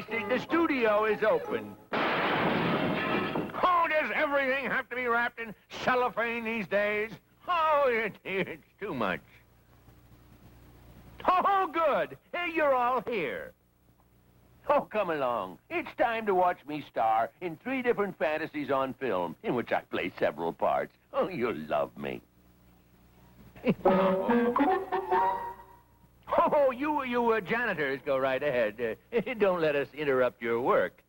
Yes, the studio is open. Oh, does everything have to be wrapped in cellophane these days? Oh, it's too much. Oh, good. Hey, you're all here. Oh, come along. It's time to watch me star in 3 different fantasies on film, in which I play several parts. Oh, you'll love me. Oh, you janitors, go right ahead. Don't let us interrupt your work.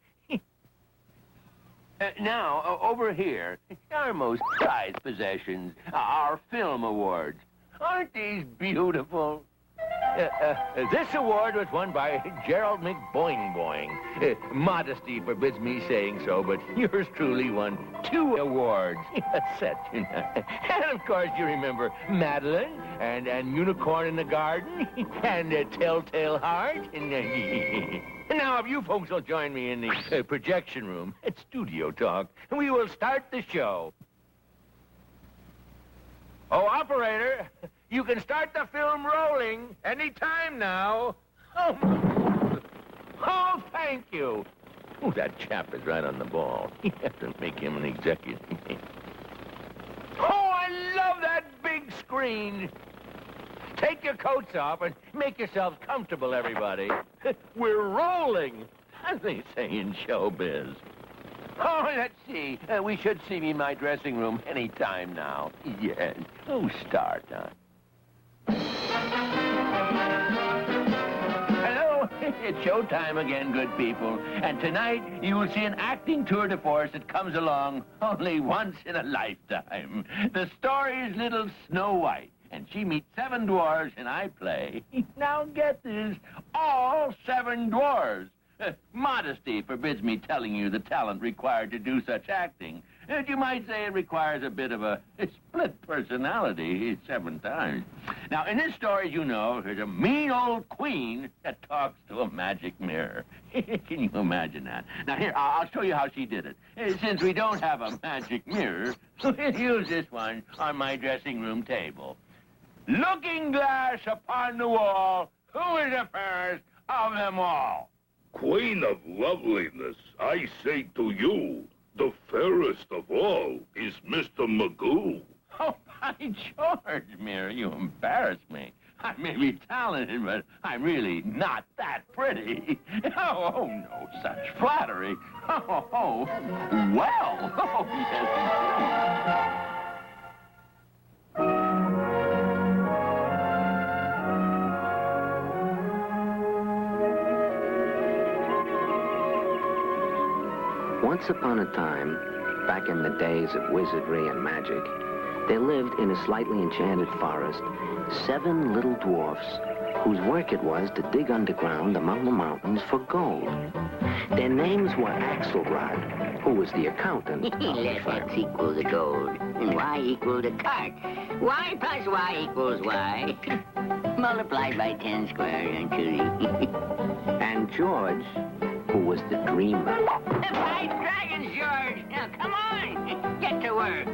Now, over here, our most prized possessions, our film awards. Aren't these beautiful? This award was won by Gerald McBoing Boing. Modesty forbids me saying so, but yours truly won 2 awards. That's you know. And of course, you remember Madeline and Unicorn in the Garden and Telltale Heart. And now, if you folks will join me in the projection room at Studio Talk, we will start the show. Oh, operator, you can start the film rolling any time now. Oh, thank you. Oh, that chap is right on the ball. You have to make him an executive. Oh, I love that big screen. Take your coats off and make yourselves comfortable, everybody. We're rolling, as they say in showbiz. Oh, let's see. We should see me in my dressing room any time now. Yes. Oh, start on. Hello. It's showtime again, good people. And tonight, you will see an acting tour de force that comes along only once in a lifetime. The story is Little Snow White, and she meets 7 dwarves, and I play. Now get this, all 7 dwarves. Modesty forbids me telling you the talent required to do such acting. You might say it requires a bit of a split personality 7 times. Now, in this story, you know, there's a mean old queen that talks to a magic mirror. Can you imagine that? Now, here, I'll show you how she did it. Since we don't have a magic mirror, we'll use this one on my dressing room table. Looking glass upon the wall, who is the fairest of them all? Queen of loveliness, I say to you, the fairest of all is Mr. Magoo. Oh, by George, Mirror, you embarrass me. I may be talented, but I'm really not that pretty. Oh, no such flattery. Oh, well. Oh, yes, indeed. Once upon a time, back in the days of wizardry and magic, there lived in a slightly enchanted forest 7 little dwarfs whose work it was to dig underground among the mountains for gold. Their names were Axelrod, who was the accountant. Let X equal the gold, and Y equal the cart. Y plus Y equals Y. Multiplied by 10 squared, actually. And George, who was the dreamer. The 5 dragons, George! Now, come on! Get to work!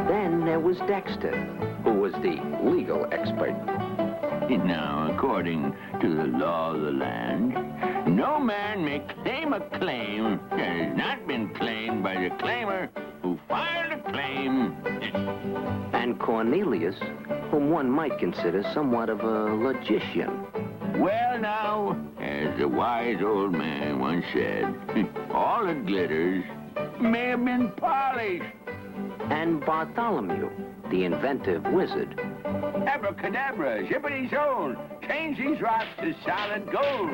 Then there was Dexter, who was the legal expert. Now, according to the law of the land, no man may claim a claim that has not been claimed by the claimer who filed a claim. And Cornelius, whom one might consider somewhat of a logician. Well, now, as the wise old man once said, all that glitters may have been polished. And Bartholomew, the inventive wizard. Abracadabra, zippity-zone, change these rocks to solid gold.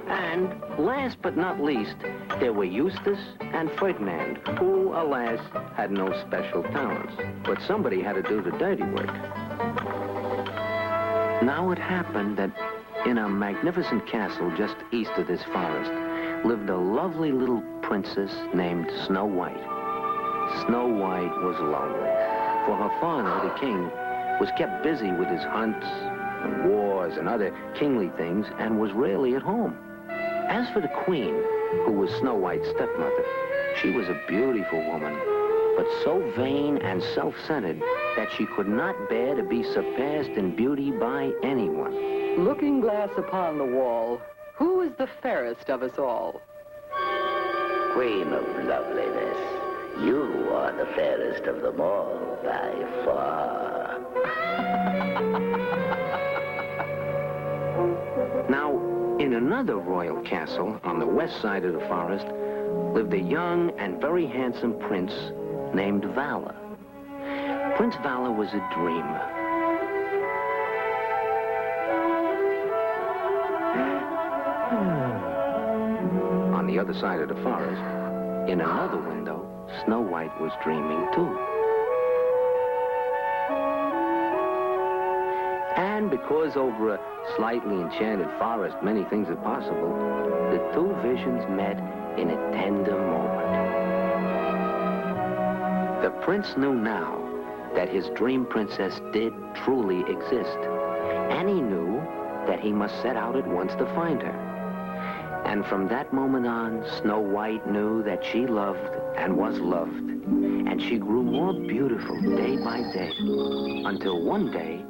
And last but not least, there were Eustace and Ferdinand, who, alas, had no special talents. But somebody had to do the dirty work. Now it happened that in a magnificent castle just east of this forest lived a lovely little princess named Snow White. Snow White was lonely, for her father, the king, was kept busy with his hunts and wars and other kingly things and was rarely at home. As for the queen, who was Snow White's stepmother, she was a beautiful woman, but so vain and self-centered that she could not bear to be surpassed in beauty by anyone. Looking glass upon the wall, Who is the fairest of us all? Queen of loveliness, you are the fairest of them all by far. Now, in another royal castle on the west side of the forest lived a young and very handsome prince named Valor. Prince Valor was a dreamer. On the other side of the forest, in another window, Snow White was dreaming too. And because over a slightly enchanted forest many things are possible, the two visions met in a tender moment. The prince knew now that his dream princess did truly exist, and he knew that he must set out at once to find her. And from that moment on, Snow White knew that she loved and was loved, and she grew more beautiful day by day, until one day,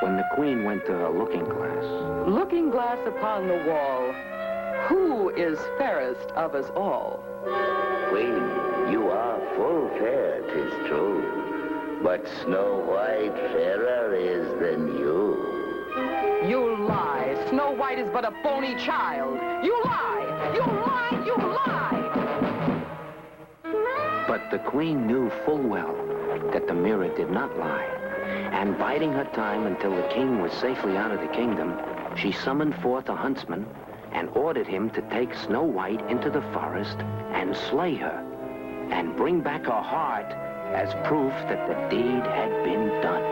when the queen went to her looking glass. Looking glass upon the wall, who is fairest of us all? Queen, you are full fair, 'tis true, but Snow White fairer is than you. You lie. Snow White is but a bony child. You lie! You lie! You lie! But the queen knew full well that the mirror did not lie. And biding her time until the king was safely out of the kingdom, she summoned forth a huntsman and ordered him to take Snow White into the forest and slay her and bring back her heart as proof that the deed had been done.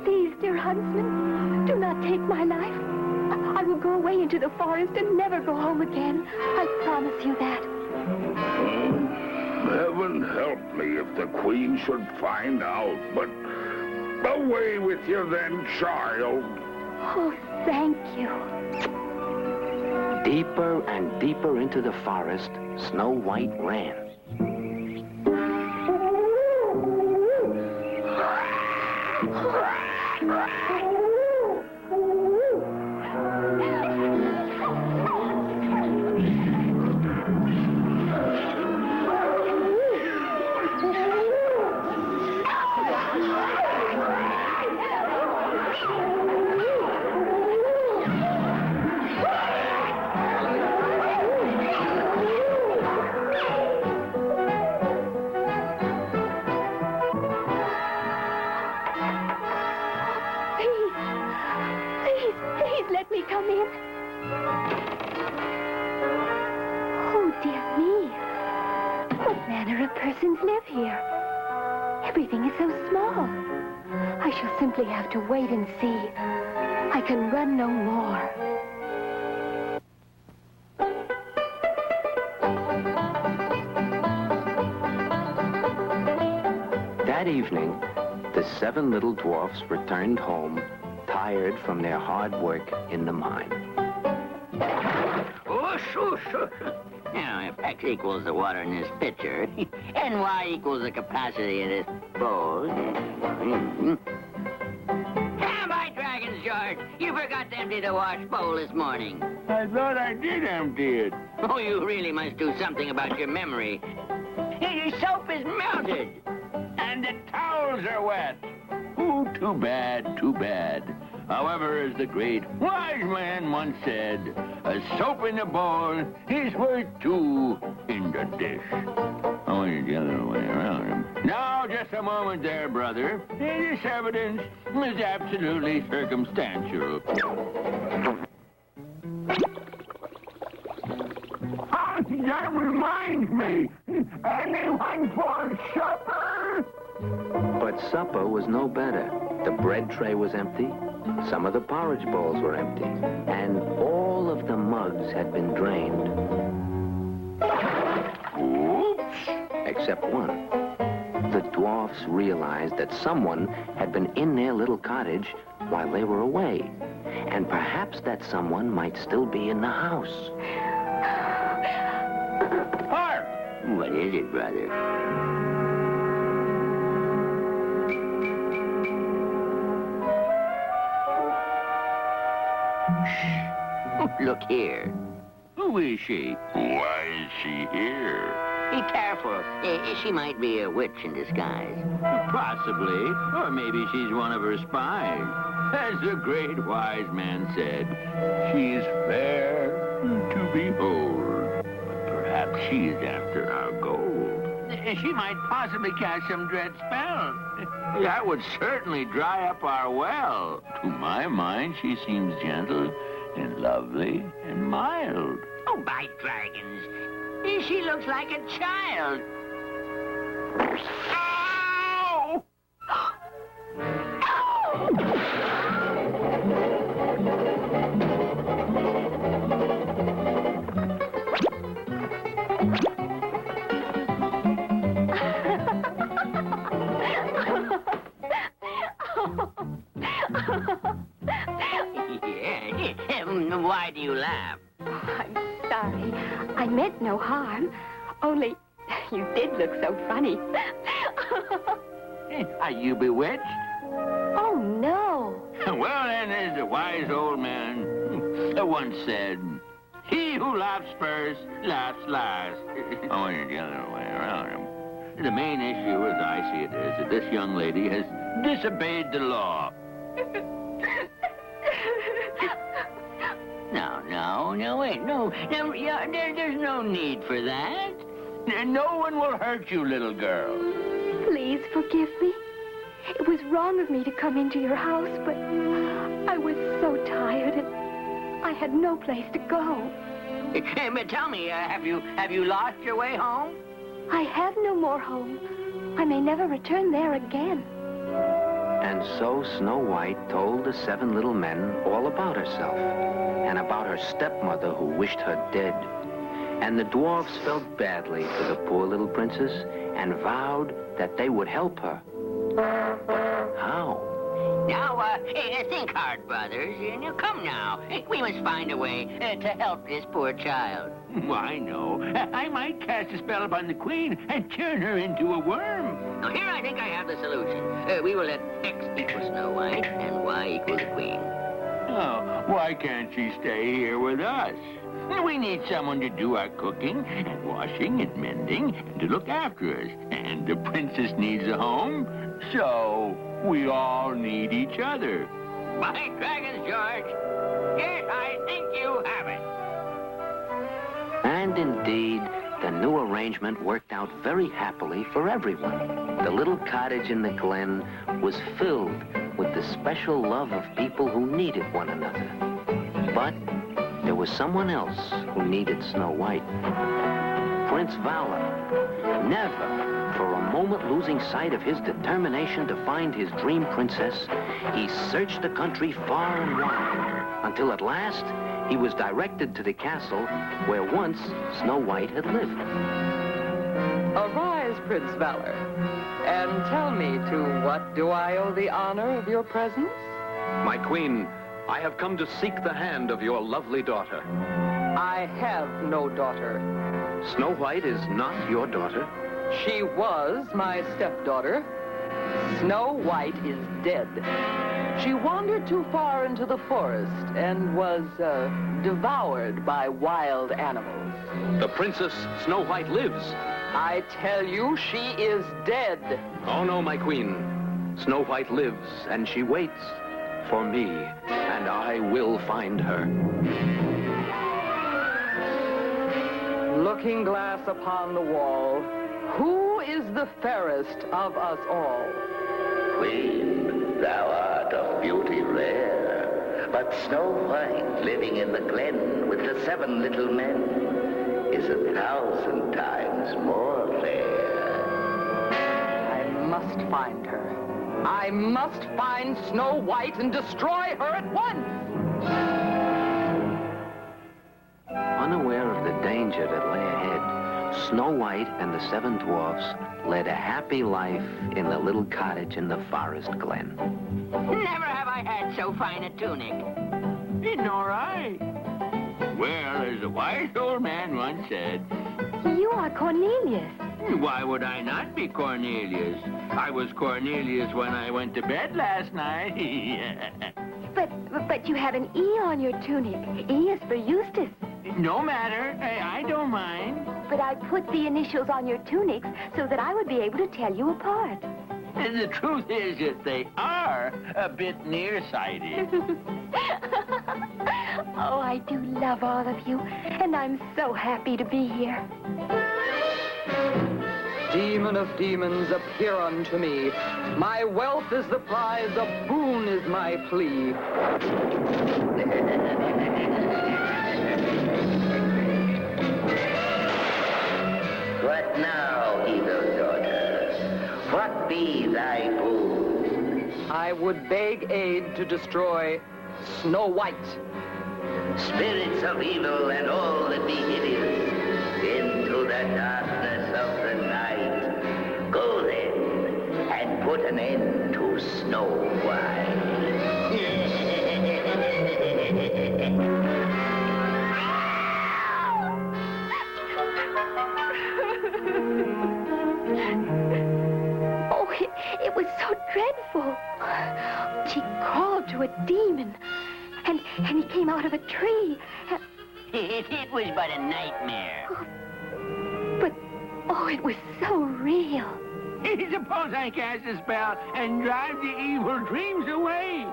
Please, dear huntsman, do not take my life. I will go away into the forest and never go home again. I promise you that. Heaven help me if the queen should find out, but away with you then, child. Oh, thank you. Deeper and deeper into the forest, Snow White ran. Please let me come in. Oh, dear me. What manner of persons live here? Everything is so small. I shall simply have to wait and see. I can run no more. That evening, the 7 little dwarfs returned home, tired from their hard work in the mine. Whoosh, whoosh, whoosh. Now, if X equals the water in this pitcher, and Y equals the capacity of this bowl... Stand by, Dragons, George. You forgot to empty the wash bowl this morning. I thought I did empty it. Oh, you really must do something about your memory. Your soap is melted. And the towels are wet. Oh, too bad, too bad. However, as the great wise man once said, a soap in the bowl is worth 2 in the dish. Oh, it's the other way around. Now, just a moment there, brother. This evidence is absolutely circumstantial. That reminds me. Anyone for supper? But supper was no better. The bread tray was empty, some of the porridge bowls were empty, and all of the mugs had been drained. Oops! Except one. The dwarfs realized that someone had been in their little cottage while they were away, and perhaps that someone might still be in the house. Hark! What is it, brother? Look here. Who is she? Why is she here? Be careful. She might be a witch in disguise. Possibly. Or maybe she's one of her spies. As the great wise man said, she is fair to behold. But perhaps she is after our gold. She might possibly cast some dread spell. That would certainly dry up our well. To my mind, she seems gentle and lovely and mild. Oh, by dragons. She looks like a child. Ow! Why do you laugh? I'm sorry. I meant no harm. Only, you did look so funny. Are you bewitched? Oh, no. Well, then, as the wise old man once said, he who laughs first, laughs last. Oh, and the other way around. The main issue, as I see it, is that this young lady has disobeyed the law. No, there's no need for that. No one will hurt you, little girl. Please forgive me. It was wrong of me to come into your house, but I was so tired and I had no place to go. But tell me, have you lost your way home? I have no more home. I may never return there again. And so Snow White told the 7 little men all about herself and about her stepmother who wished her dead. And the dwarfs felt badly for the poor little princess and vowed that they would help her. But how? Now, think hard, brothers. Now, come now. We must find a way to help this poor child. I know. I might cast a spell upon the queen and turn her into a worm. Now, here I think I have the solution. We will let X equal Snow White and Y equal the queen. Oh, why can't she stay here with us? We need someone to do our cooking and washing and mending and to look after us. And the princess needs a home, so we all need each other. By dragons, George. Yes, I think you have it. And indeed, the new arrangement worked out very happily for everyone. The little cottage in the glen was filled with the special love of people who needed one another. But there was someone else who needed Snow White. Prince Valor, never for a moment losing sight of his determination to find his dream princess, he searched the country far and wide, until at last he was directed to the castle where once Snow White had lived. Arise, Prince Valor, and tell me, to what do I owe the honor of your presence? My queen, I have come to seek the hand of your lovely daughter. I have no daughter. Snow White is not your daughter? She was my stepdaughter. Snow White is dead. She wandered too far into the forest and was devoured by wild animals. The Princess Snow White lives. I tell you, she is dead. Oh, no, my queen. Snow White lives, and she waits for me, and I will find her. Looking glass upon the wall, who is the fairest of us all? Queen, thou art of beauty rare, but Snow White, living in the glen with the 7 little men, is 1,000 times more fair. I must find her. I must find Snow White and destroy her at once! Unaware of the danger that lay ahead, Snow White and the 7 dwarfs led a happy life in the little cottage in the forest glen. Never have I had so fine a tunic. Nor I. Well, as the wise old man once said, You are Cornelius. why would I not be Cornelius? I was Cornelius when I went to bed last night. But But you have an E on your tunic. E is for Eustace. No matter. I don't mind. But I put the initials on your tunics so that I would be able to tell you apart. And the truth is that they are a bit nearsighted. Oh, I do love all of you, and I'm so happy to be here. Demon of demons, appear unto me. My wealth is the prize, a boon is my plea. What now, evil daughter? What be thy boon? I would beg aid to destroy Snow White. Spirits of evil and all that be hideous, into the darkness of the night. Go then, and put an end to Snow White. Oh, it was so dreadful. She crawled to a demon, and he came out of a tree. It was but a nightmare. But, oh, it was so real. Suppose I cast a spell and drive the evil dreams away.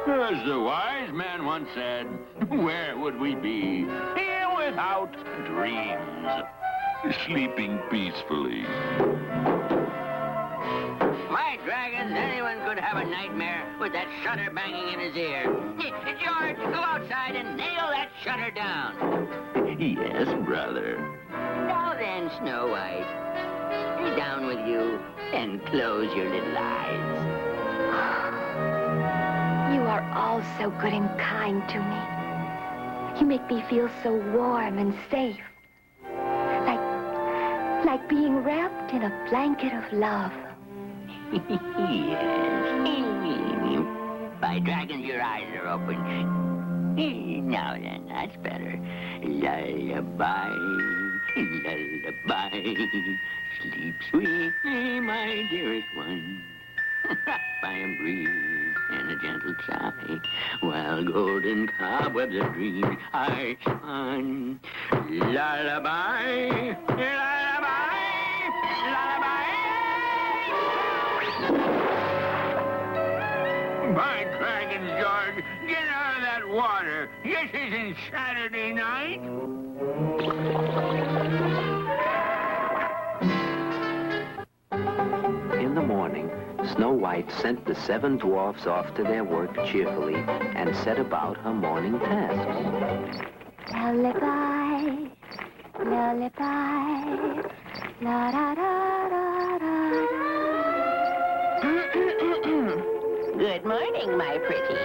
As the wise man once said, where would we be here without dreams? Sleeping peacefully. My dragons, anyone could have a nightmare with that shutter banging in his ear. George, go outside and nail that shutter down. Yes, brother. Now then, Snow White, down with you and close your little eyes. You are all so good and kind to me. You make me feel so warm and safe. Like being wrapped in a blanket of love. Yes. By dragons, your eyes are open. Now then, that's better. Lullaby, lullaby. Sleep sweetly, my dearest one. By a breeze and a gentle sigh, while golden cobwebs of dreams are spun. Lullaby, lullaby, lullaby. By dragons, George, get out of that water. This isn't Saturday night. In the morning, Snow White sent the 7 dwarfs off to their work cheerfully and set about her morning tasks. Lullaby, lullaby, la da da da da. Good morning, my pretty.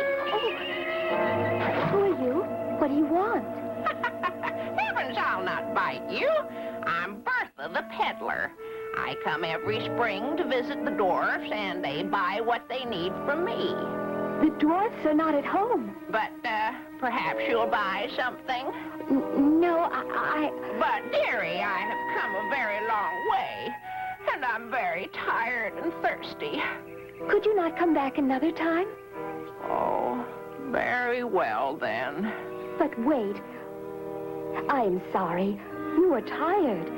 Who are you? What do you want? Heavens, I'll not bite you. I'm Bertha the peddler. I come every spring to visit the dwarfs, and they buy what they need from me. The dwarfs are not at home. But, perhaps you'll buy something? No, I... But, dearie, I have come a very long way, and I'm very tired and thirsty. Could you not come back another time? Oh, very well, then. But wait. I am sorry. You are tired.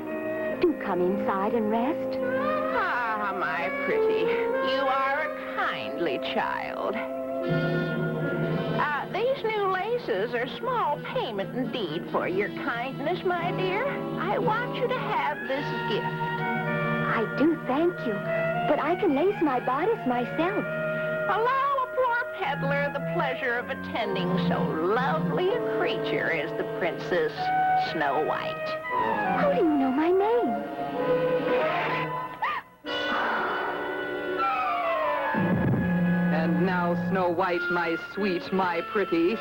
Do come inside and rest. Ah, my pretty, you are a kindly child. These new laces are small payment indeed for your kindness, my dear. I want you to have this gift. I do thank you, but I can lace my bodice myself. Allow a poor peddler the pleasure of attending so lovely a creature as the Princess Snow White. How do you know my name? And now, Snow White, my sweet, my pretty,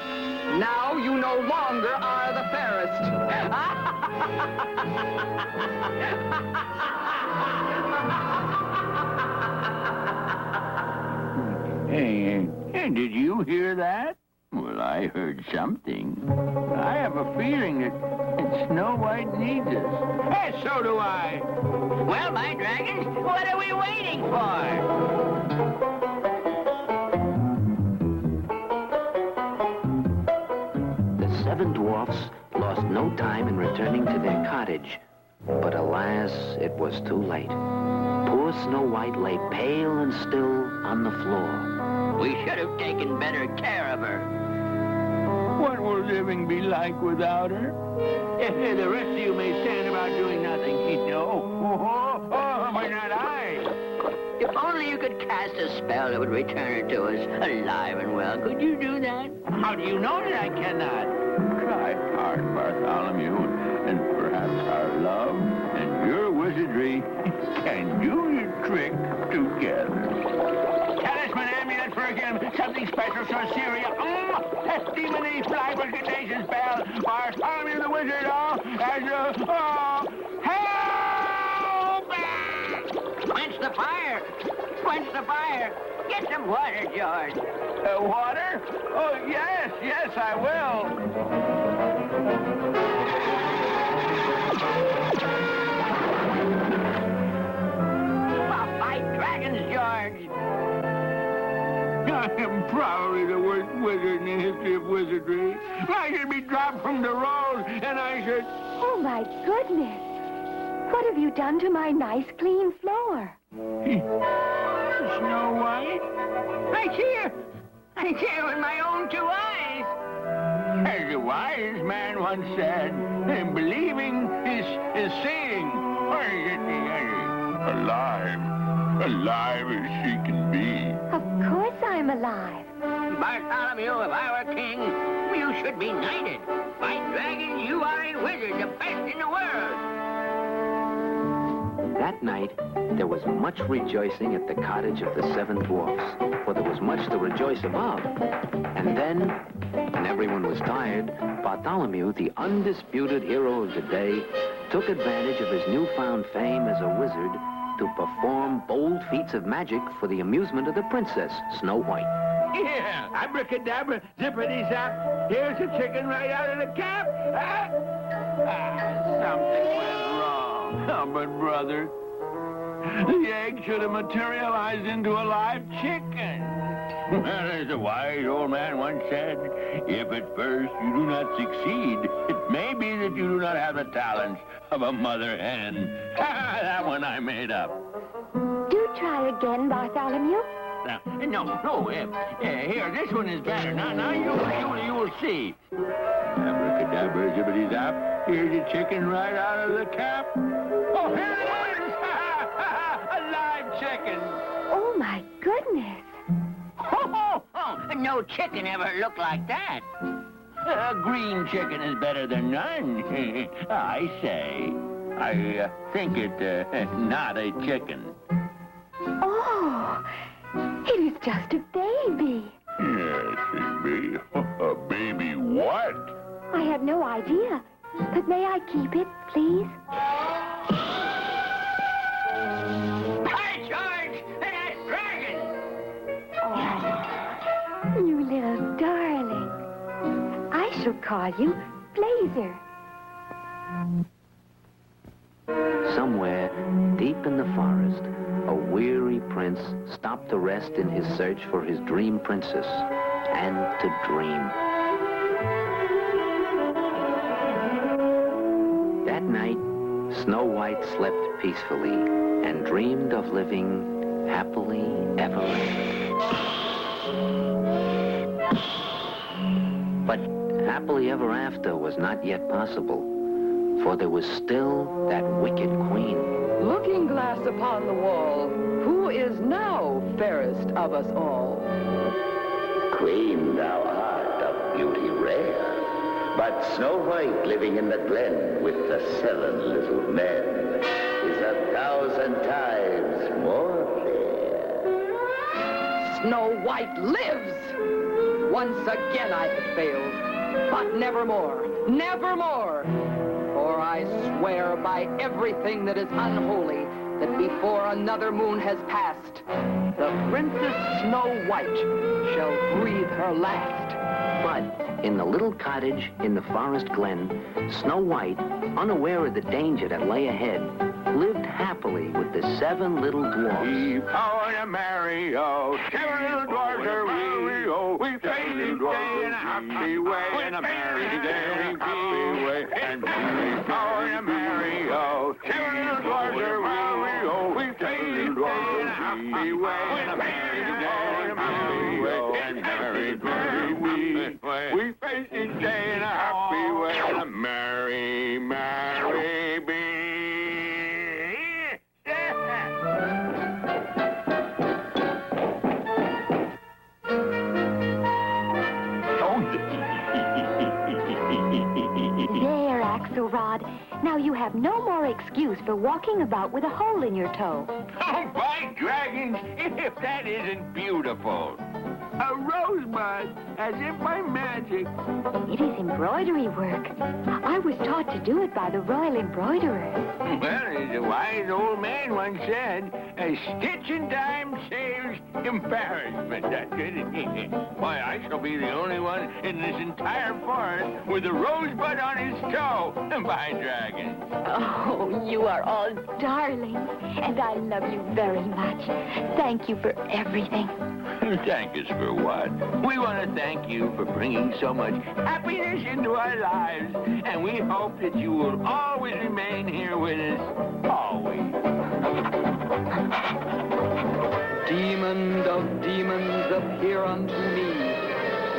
now you no longer are the fairest. Hey, did you hear that? Well, I heard something. I have a feeling that Snow White needs us. Hey, so do I. Well, my dragons, what are we waiting for? returning to their cottage. But alas, it was too late. Poor Snow White lay pale and still on the floor. We should have taken better care of her. What will living be like without her? The rest of you may stand about doing nothing. Oh, but not I. If only you could cast a spell that would return her to us, alive and well. Could you do that? How do you know that I cannot? Try hard, Bartholomew, and perhaps our love and your wizardry can do the trick together. Talisman, amulet, perfume, something special, sorceria. Testimony, fly, contagion spell. Bartholomew the wizard, help! Quench the fire! Quench the fire! Get some water, George. Water? Oh, yes, I will. I'll fight dragons, George. I am probably the worst wizard in the history of wizardry. I should be dropped from the road, and I should... Oh, my goodness. What have you done to my nice, clean floor? Snow White? I see her. I see her with my own 2 eyes. As a wise man once said, believing is seeing. Alive as she can be. Of course I'm alive. Bartholomew, if I were king, you should be knighted. By dragons, you are a wizard, the best in the world. That night, there was much rejoicing at the cottage of the 7 dwarfs, for there was much to rejoice about. And then, when everyone was tired, Bartholomew, the undisputed hero of the day, took advantage of his newfound fame as a wizard to perform bold feats of magic for the amusement of the princess, Snow White. Yeah, abracadabra, zippity-zap. Here's a chicken right out of the cap. Something went wrong. Oh, but, brother, the egg should have materialized into a live chicken. Well, as a wise old man once said, if at first you do not succeed, it may be that you do not have the talents of a mother hen. That one I made up. Do try again, Bartholomew. No. Here, this one is better. Now you will see. Abracadabra, zippity-zap. Here's a chicken right out of the cap. Oh, here it is! A live chicken. Oh, my goodness. No chicken ever looked like that. A green chicken is better than none. I say. I think it not a chicken. Oh, it is just a baby. Yes, it be. A baby what? I have no idea. But may I keep it, please? Hi, George! That dragon! Oh, you little darling. I shall call you Blazer. Somewhere, deep in the forest, a weary prince stopped to rest in his search for his dream princess and to dream. That night, Snow White slept peacefully and dreamed of living happily ever after. But happily ever after was not yet possible, for there was still that wicked queen. Looking glass upon the wall, who is now fairest of us all? Queen, thou art of beauty rare. But Snow White living in the glen with the 7 little men is 1,000 times more fair. Snow White lives! Once again I have failed, but nevermore, nevermore! For I swear by everything that is unholy that before another moon has passed, the Princess Snow White shall breathe her last. But in the little cottage in the forest glen, Snow White, unaware of the danger that lay ahead, lived happily. happily with the 7 little dwarfs. Oh, and a merry-o, 7 little dwarfs are we. We face each day in a happy way, in a merry day, in a happy way. And merry-o, and a merry-o, 7 little dwarfs are we. We face each day in a happy way, in a merry day, in a happy way. And merry way, we face each day in a happy way, in a merry, merry be. There, Axelrod. Now you have no more excuse for walking about with a hole in your toe. Oh, by dragons, if that isn't beautiful. A rosebud, as if by magic. It is embroidery work. I was taught to do it by the royal embroiderers. Well, as a wise old man once said, a stitch in time saves embarrassment. That's it. Why, I shall be the only one in this entire forest with a rosebud on his toe, by dragons. Oh, you are all darlings, and I love you very much. Thank you for everything. Thank us for what? We want to thank you for bringing so much happiness into our lives, and we hope that you will always remain here with us, always. Demon of demons, appear unto me.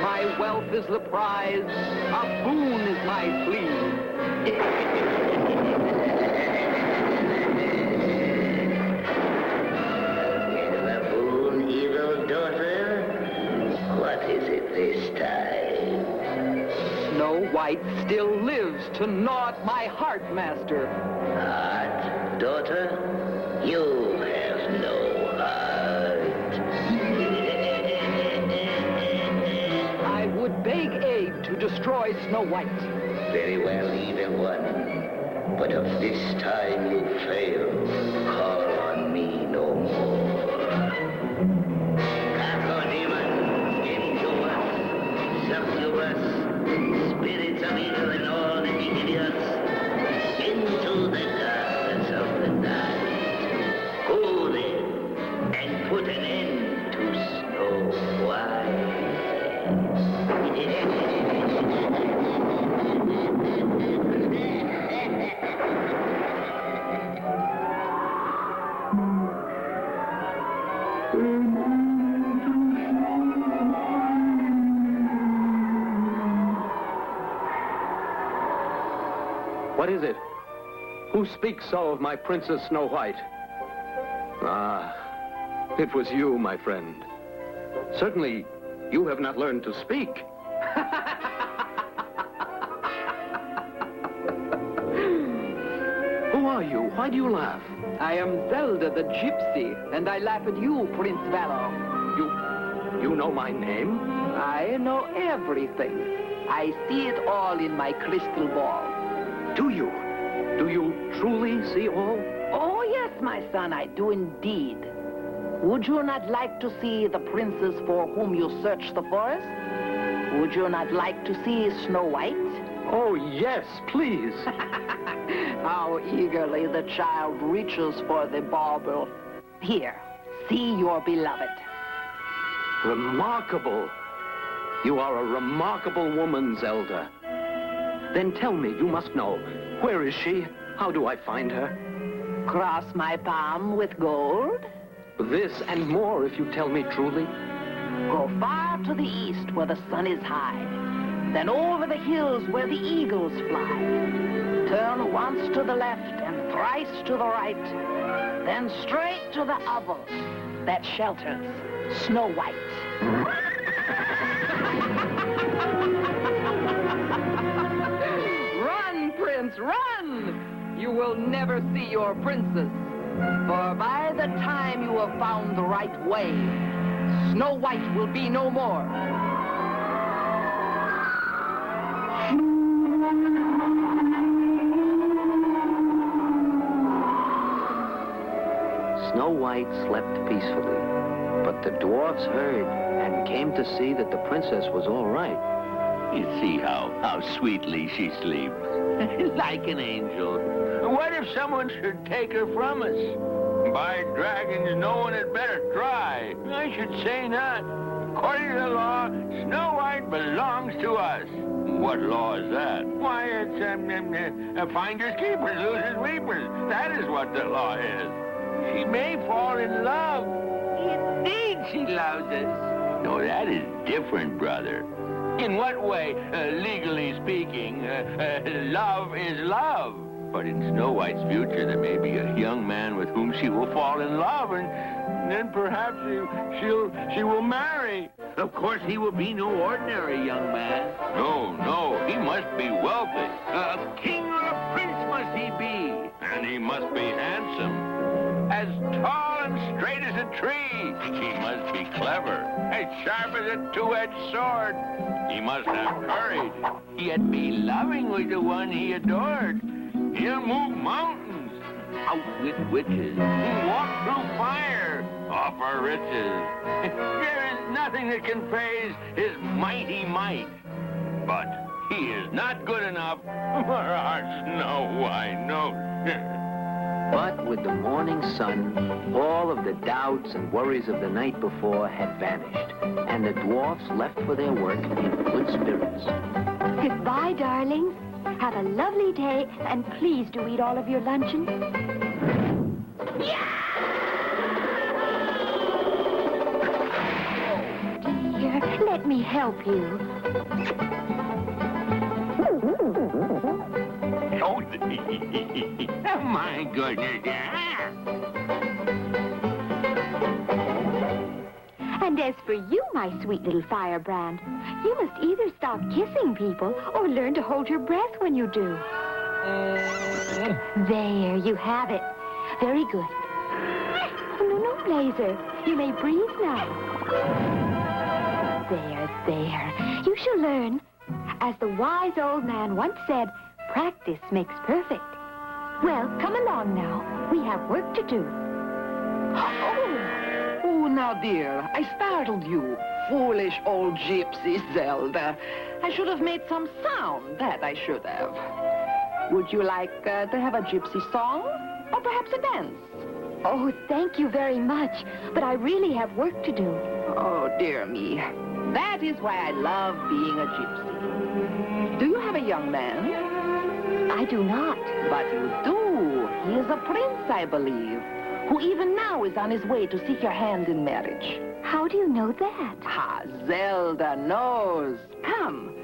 My wealth is the prize, a boon is my plea. What is it this time? Snow White still lives to gnaw at my heart, master. Heart, daughter? You have no heart. I would beg aid to destroy Snow White. Very well, evil one. But if this time you fail, call on me no more. Spirits of evil and all the idiots, into the darkness of the night. Go then and put an end to Snow White. What is it? Who speaks so of my Princess Snow White? Ah, it was you, my friend. Certainly, you have not learned to speak. Who are you? Why do you laugh? I am Zelda the Gypsy, and I laugh at you, Prince Valor. You know my name? I know everything. I see it all in my crystal ball. Do you? Do you truly see all? Oh, yes, my son, I do indeed. Would you not like to see the princess for whom you search the forest? Would you not like to see Snow White? Oh, yes, please. How eagerly the child reaches for the bauble. Here, see your beloved. Remarkable. You are a remarkable woman, Zelda. Then tell me, you must know. Where is she? How do I find her? Cross my palm with gold. This and more, if you tell me truly. Go far to the east where the sun is high. Then over the hills where the eagles fly. Turn once to the left and thrice to the right. Then straight to the oval that shelters Snow White. Run, Prince, run! You will never see your princess. For by the time you have found the right way, Snow White will be no more. Snow White slept peacefully, but the dwarfs heard and came to see that the princess was all right. You see how sweetly she sleeps. Like an angel. What if someone should take her from us? By dragons, no one had better try. I should say not. According to the law, Snow White belongs to us. What law is that? Why, it's finders keepers, losers weepers. That is what the law is. She may fall in love. Indeed, she loves us. No, that is different, brother. In what way, legally speaking, love is love? But in Snow White's future, there may be a young man with whom she will fall in love, and then perhaps she will marry. Of course, he will be no ordinary young man. No, he must be wealthy. A king or a prince must he be. And he must be handsome. As tall and straight as a tree. He must be clever. As sharp as a two-edged sword. He must have courage. Yet be loving with the one he adored. He'll move mountains, outwit witches, walk through fire, offer riches. There is nothing that can praise his mighty might. But he is not good enough for our Snow White, no. But with the morning sun, all of the doubts and worries of the night before had vanished, and the dwarfs left for their work in good spirits. Goodbye, darlings. Have a lovely day, and please do eat all of your luncheon. Oh, dear. Let me help you. Oh, my goodness. And as for you, my sweet little firebrand, you must either stop kissing people or learn to hold your breath when you do. There, you have it. Very good. Oh, no, Blazer. You may breathe now. There. You shall learn. As the wise old man once said, practice makes perfect. Well, come along now. We have work to do. Oh, now, dear, I startled you. Foolish old gypsy Zelda. I should have made some sound, that I should have. Would you like to have a gypsy song? Or perhaps a dance? Oh, thank you very much, but I really have work to do. Oh, dear me. That is why I love being a gypsy. Do you have a young man? I do not. But you do. He is a prince, I believe, who even now is on his way to seek your hand in marriage. How do you know that? Ah, Zelda knows. Come,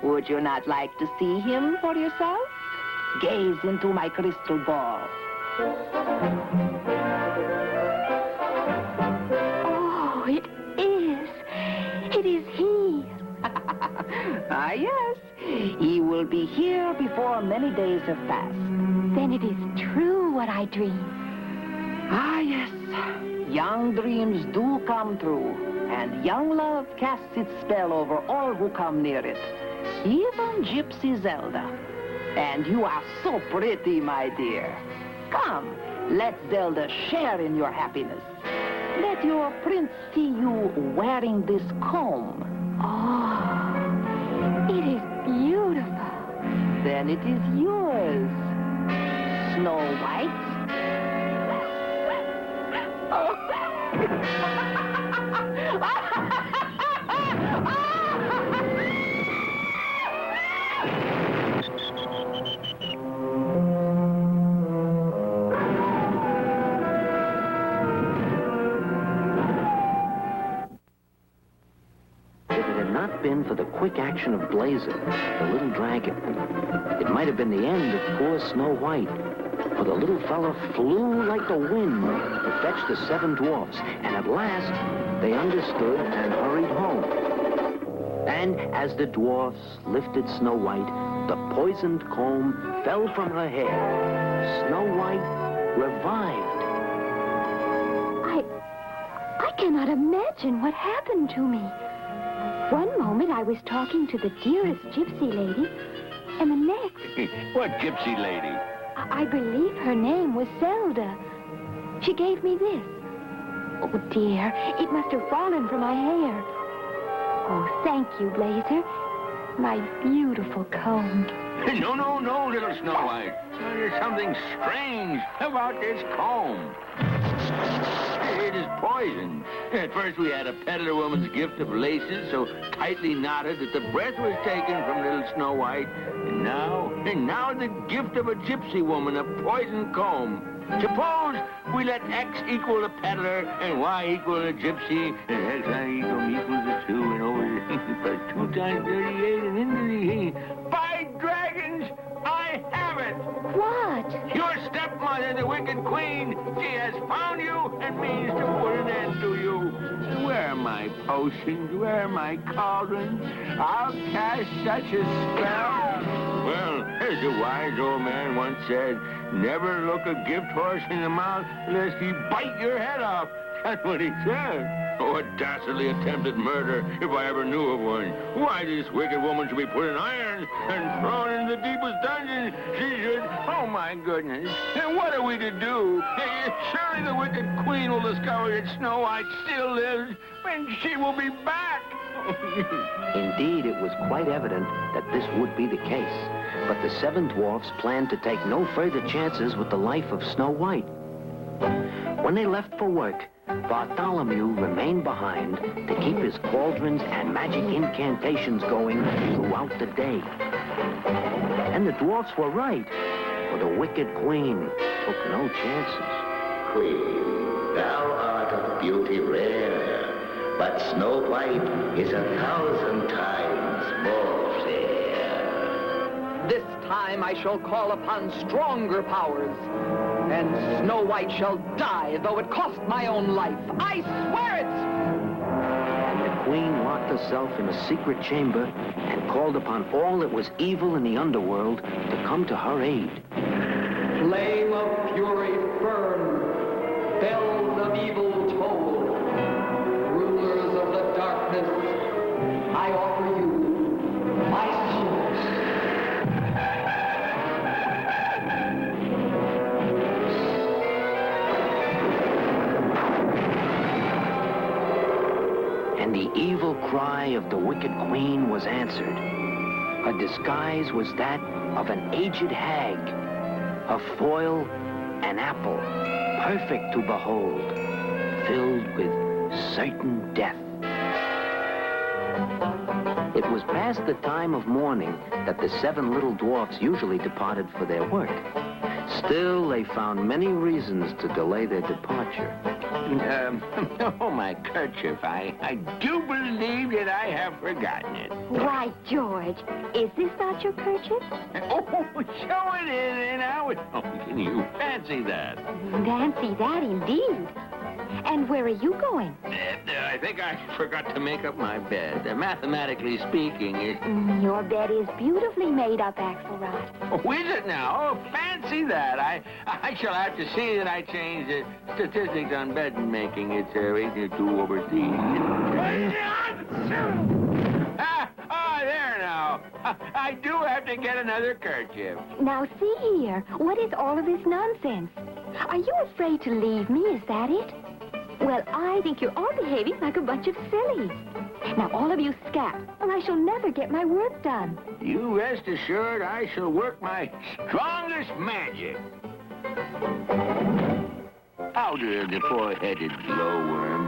would you not like to see him for yourself? Gaze into my crystal ball. Oh, it is. It is he. Ah, yes. He will be here before many days have passed. Then it is true what I dream. Ah, yes. Young dreams do come true, and young love casts its spell over all who come near it, even Gypsy Zelda. And you are so pretty, my dear. Come, let Zelda share in your happiness. Let your prince see you wearing this comb. Oh, it is beautiful. Then it is yours, Snow White. If it had not been for the quick action of Blazer, the little dragon, it might have been the end of poor Snow White. For the little fella flew like the wind to fetch the 7 dwarfs, and at last they understood and hurried home. And as the dwarfs lifted Snow White, the poisoned comb fell from her hair. Snow White revived. I cannot imagine what happened to me. One moment I was talking to the dearest gypsy lady, and the next... What gypsy lady? I believe her name was Zelda. She gave me this. Oh, dear, it must have fallen from my hair. Oh, thank you, Blazer. my beautiful comb. No, little Snow White. There's something strange about this comb. It is poison. At first we had a peddler woman's gift of laces so tightly knotted that the breath was taken from little Snow White. And now the gift of a gypsy woman, a poison comb. Suppose we let X equal a peddler and Y equal a gypsy, and X equals a 2, and over plus 2 times 38 and into the... By dragons, I have it! What? Your stepmother, the wicked queen, she has found you and means to put an end to you. Where are my potions? Where are my cauldrons? I'll cast such a spell. Well, as a wise old man once said, never look a gift horse in the mouth lest he bite your head off. That's what he said. Oh, a dastardly attempted murder, if I ever knew of one. Why, this wicked woman should be put in irons and thrown into the deepest dungeon. She should... Oh, my goodness. And what are we to do? Surely the wicked queen will discover that Snow White still lives, and she will be back. Indeed, it was quite evident that this would be the case. But the 7 dwarfs planned to take no further chances with the life of Snow White. When they left for work, Bartholomew remained behind to keep his cauldrons and magic incantations going throughout the day. And the dwarfs were right, for the wicked queen took no chances. Queen, thou art of beauty rare, but Snow White is 1,000 times more fair. This time I shall call upon stronger powers, and Snow White shall die, though it cost my own life. I swear it! And the queen locked herself in a secret chamber and called upon all that was evil in the underworld to come to her aid. Flame of fury burn, bells of evil toll, rulers of the darkness, I offer you my soul. And the evil cry of the wicked queen was answered. Her disguise was that of an aged hag. Her foil, an apple, perfect to behold, filled with certain death. It was past the time of morning that the 7 little dwarfs usually departed for their work. Still, they found many reasons to delay their departure. Oh, my kerchief. I do believe that I have forgotten it. Why, George, is this not your kerchief? Oh, so it is, and now can you fancy that? Fancy that indeed. And where are you going? I think I forgot to make up my bed. Mathematically speaking, it... Your bed is beautifully made up, Axelrod. Oh, is it now? Oh, fancy that. I shall have to see that I change the statistics on bed making. It's 82/3. There now. I do have to get another kerchief. Now, see here. What is all of this nonsense? Are you afraid to leave me? Is that it? Well, I think you're all behaving like a bunch of sillies. Now, all of you scat, or I shall never get my work done. You rest assured I shall work my strongest magic. Out of the four-headed glowworm.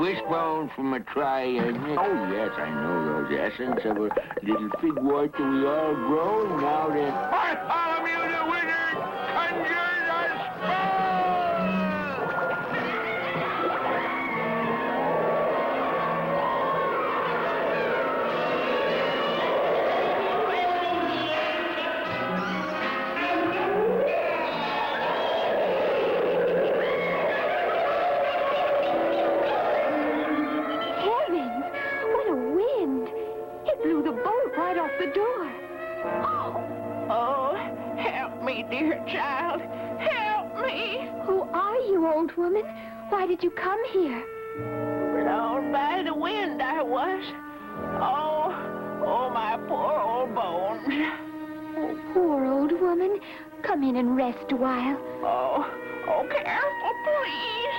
Wishbone from a triad. Oh, yes, I know those. Essence of a little figwort that we all grow. And now then, Bartholomew the wizard conjures a spell! Dear child, help me. Who are you, old woman? Why did you come here? Blown by the wind I was. Oh, my poor old bones. Oh, poor old woman. Come in and rest a while. Oh, careful, please.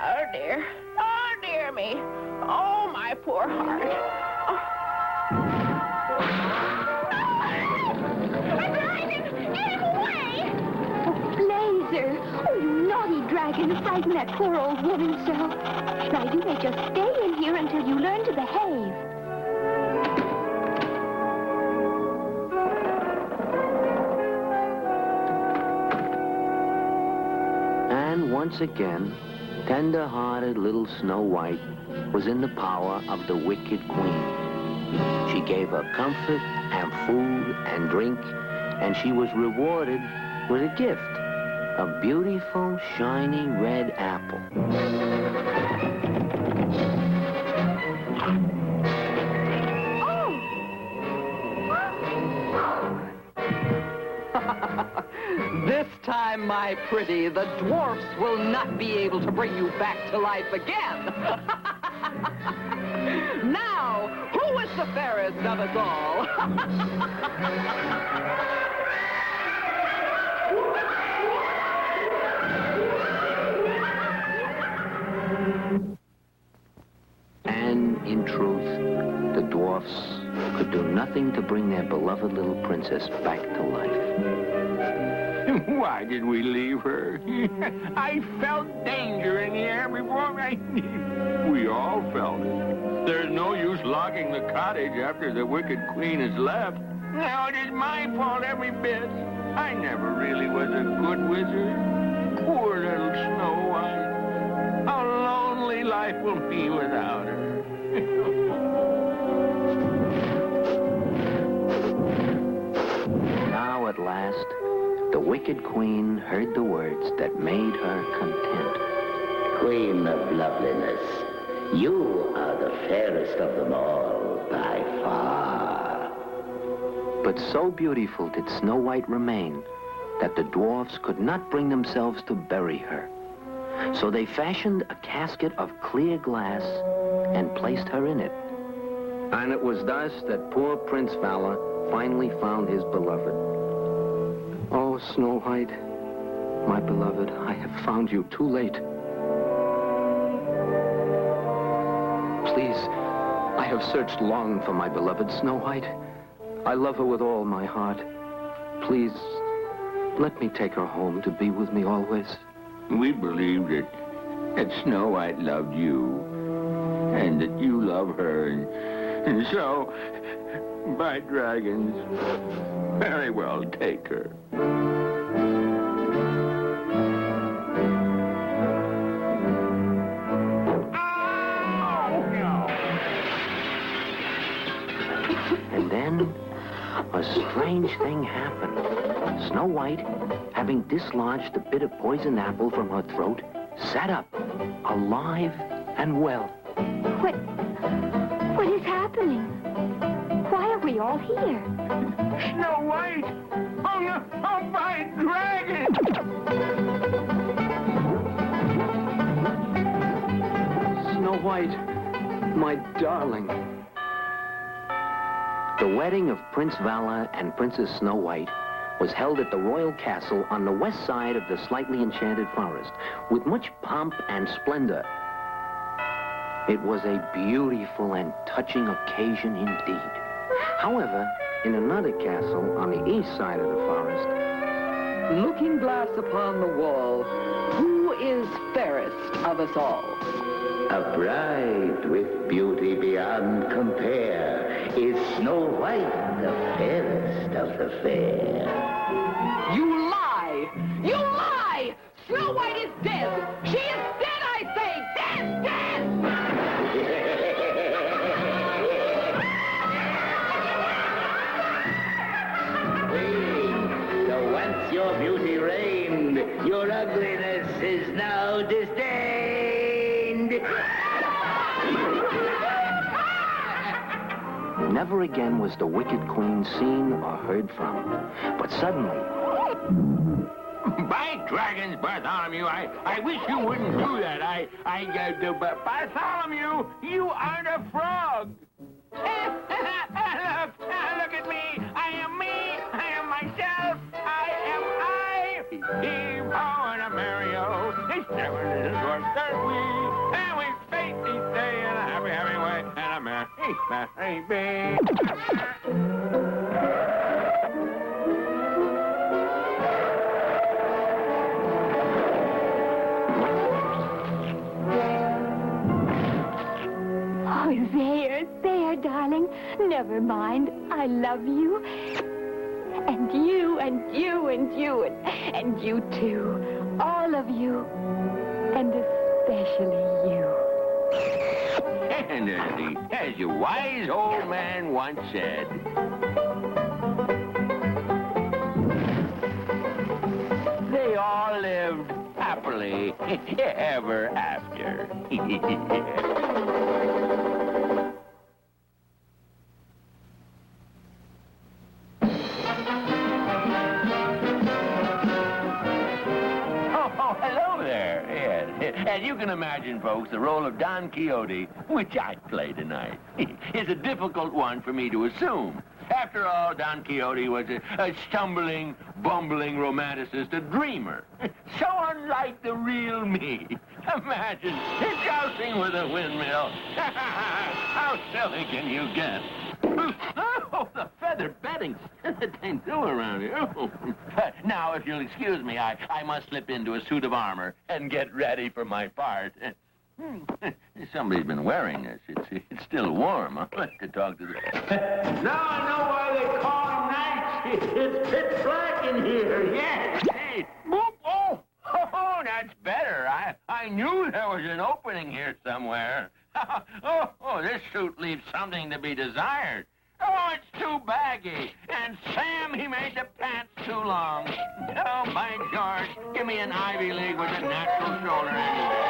Oh, dear me. Oh, my poor heart. Oh. naughty dragon frightened that poor old woman so. Now, you may just stay in here until you learn to behave. And once again, tender-hearted little Snow White was in the power of the wicked queen. She gave her comfort and food and drink, and she was rewarded with a gift, a beautiful, shiny red apple. This time, my pretty, the dwarfs will not be able to bring you back to life again. Now, who is the fairest of us all? And in truth, the dwarfs could do nothing to bring their beloved little princess back to life. Why did we leave her? I felt danger in the air before we all felt it. There's no use locking the cottage after the wicked queen has left. Now it is my fault every bit. I never really was a good wizard. Poor little Snow White. How lonely life will be without her. Now at last, the wicked queen heard the words that made her content. Queen of loveliness, you are the fairest of them all, by far. But so beautiful did Snow White remain that the dwarfs could not bring themselves to bury her. So they fashioned a casket of clear glass and placed her in it. And it was thus that poor Prince Valor finally found his beloved. Oh, Snow White, my beloved, I have found you too late. Please, I have searched long for my beloved Snow White. I love her with all my heart. Please, let me take her home to be with me always. We believed that Snow White loved you, and that you love her, and so, by dragons, very well, take her. And then, a strange thing happened. Snow White, having dislodged a bit of poisoned apple from her throat, sat up, alive and well. What is happening? Why are we all here? Snow White! Oh, no! Oh, my dragon! Snow White, my darling. The wedding of Prince Valor and Princess Snow White was held at the royal castle on the west side of the slightly enchanted forest with much pomp and splendor. It was a beautiful and touching occasion indeed. However, in another castle on the east side of the forest, Looking glass upon the wall, who is fairest of us all? A bride with beauty beyond compare is Snow White, the fairest of the fair. You lie! You lie! Snow White is dead! She is dead, I say! Dead! Dead! Queen, though once your beauty reigned, your ugliness is now disdained. never again was the wicked queen seen or heard from. But suddenly, By dragons, Bartholomew, I wish you wouldn't do that. Bartholomew, you aren't a frog. Look at me. I am me. I am myself. I am I. Heave-ho and a merry-o. These seven little dwarfs are we. And we face each day in a happy, happy way. And a merry, merry Oh, there, darling. Never mind. I love you. And you, and you, and you, and you too. All of you. And especially you. And as your wise old man once said, they all lived happily ever after. Oh, hello there. Yes. As you can imagine, folks, the role of Don Quixote, which I play tonight, is a difficult one for me to assume. After all, Don Quixote was a stumbling, bumbling romanticist, a dreamer. So unlike the real me. Imagine jousting with a windmill. How silly can you get? Oh, the feathered bedding. It ain't do around here. Now, if you'll excuse me, I must slip into a suit of armor and get ready for my part. Somebody's been wearing this. It's still warm. I'd like to talk to the... Now I know why they call them nights. It's pitch black in here. Yes. Hey. Boop. Oh, that's better. I knew there was an opening here somewhere. Oh, this suit leaves something to be desired. Oh, it's too baggy. And Sam, he made the pants too long. Oh, by George, give me an Ivy League with a natural shoulder anyway.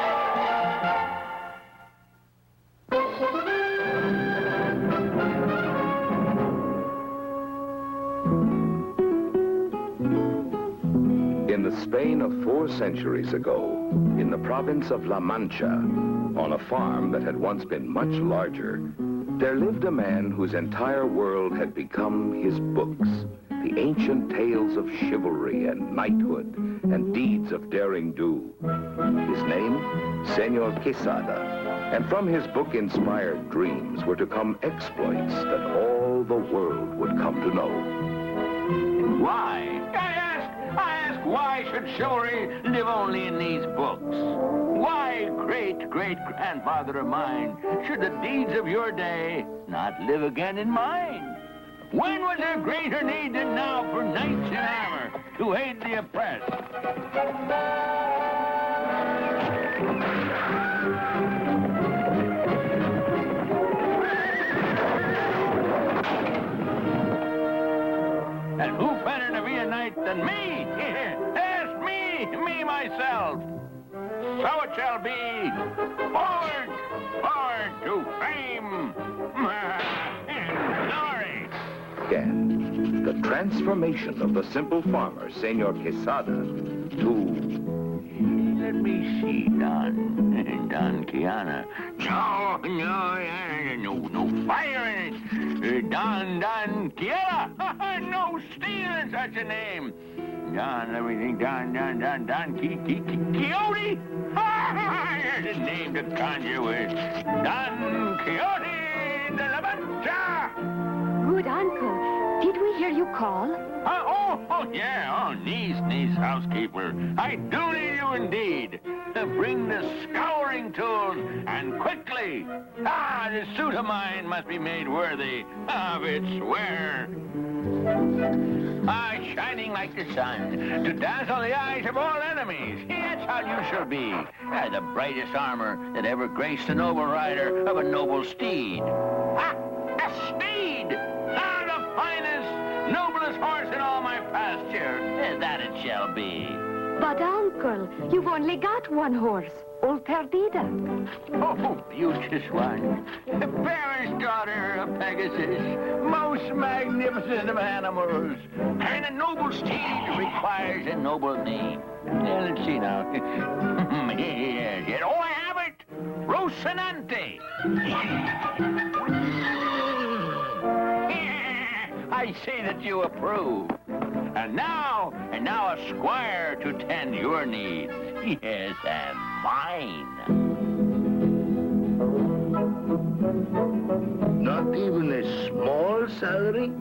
In the Spain of 4 centuries ago, in the province of La Mancha, on a farm that had once been much larger, there lived a man whose entire world had become his books, the ancient tales of chivalry and knighthood and deeds of daring do. His name, Señor Quesada, and from his book-inspired dreams were to come exploits that all the world would come to know. Why? I ask, why should chivalry live only in these books? Why, great-great-grandfather of mine, should the deeds of your day not live again in mine? When was there greater need than now for knights in armor to aid the oppressed? And who better to be a knight than me? Ask me myself. So it shall be. Forward to fame and glory. Again, the transformation of the simple farmer, Señor Quesada, to... Let me see, Don Quiana. No fire in it. Don Quiana. No steel in such a name. Don, everything, Don Quixote? Here's a name to conjure with. Don Quixote de la Mancha. Good uncle, did we hear you call? Yeah. Niece, housekeeper. I do need you indeed. Bring the scouring tools, and quickly. This suit of mine must be made worthy of its wearer. Shining like the sun, to dazzle the eyes of all enemies. That's how you shall be. The brightest armor that ever graced the noble rider of a noble steed. A steed! The finest, noblest horse in all my pasture. That it shall be. But, uncle, you've only got one horse, Old Perdida. Oh, beauteous one, the fairest daughter of Pegasus, most magnificent of animals, and a noble steed requires a noble name. Let's see now. Yes. Oh, I have it! Rocinante! I see that you approve. And now a squire to tend your needs. Yes, and mine. Not even a small salary?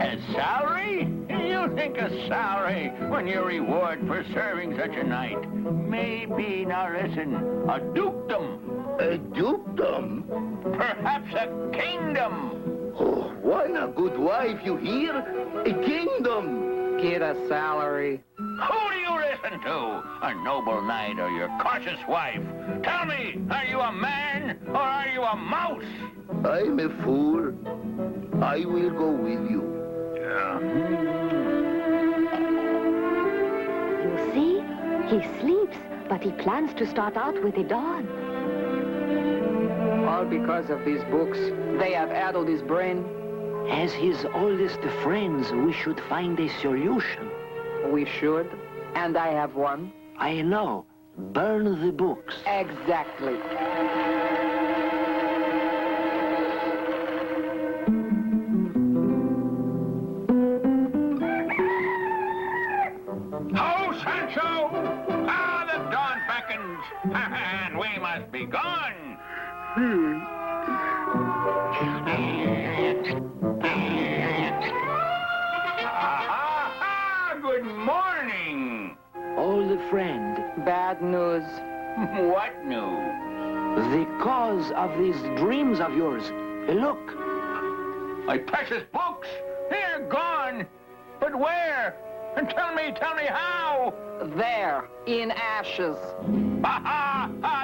A salary? You think a salary when your reward for serving such a knight may be, now listen, a dukedom. A dukedom? Perhaps a kingdom. Oh, what a good wife, you hear? A kingdom. Get a salary. Who do you listen to? A noble knight or your cautious wife? Tell me, are you a man or are you a mouse? I'm a fool. I will go with you. You see, he sleeps, but he plans to start out with a dawn. All because of these books. They have addled his brain. As his oldest friends, we should find a solution. We should. And I have one. I know. Burn the books. Exactly. Ho, Sancho! Ah, the dawn beckons, and we must be gone. Good morning. Old friend, Bad news. What news? the cause of these dreams of yours. Look. My precious books, they're gone. But where? And tell me how. There, in ashes.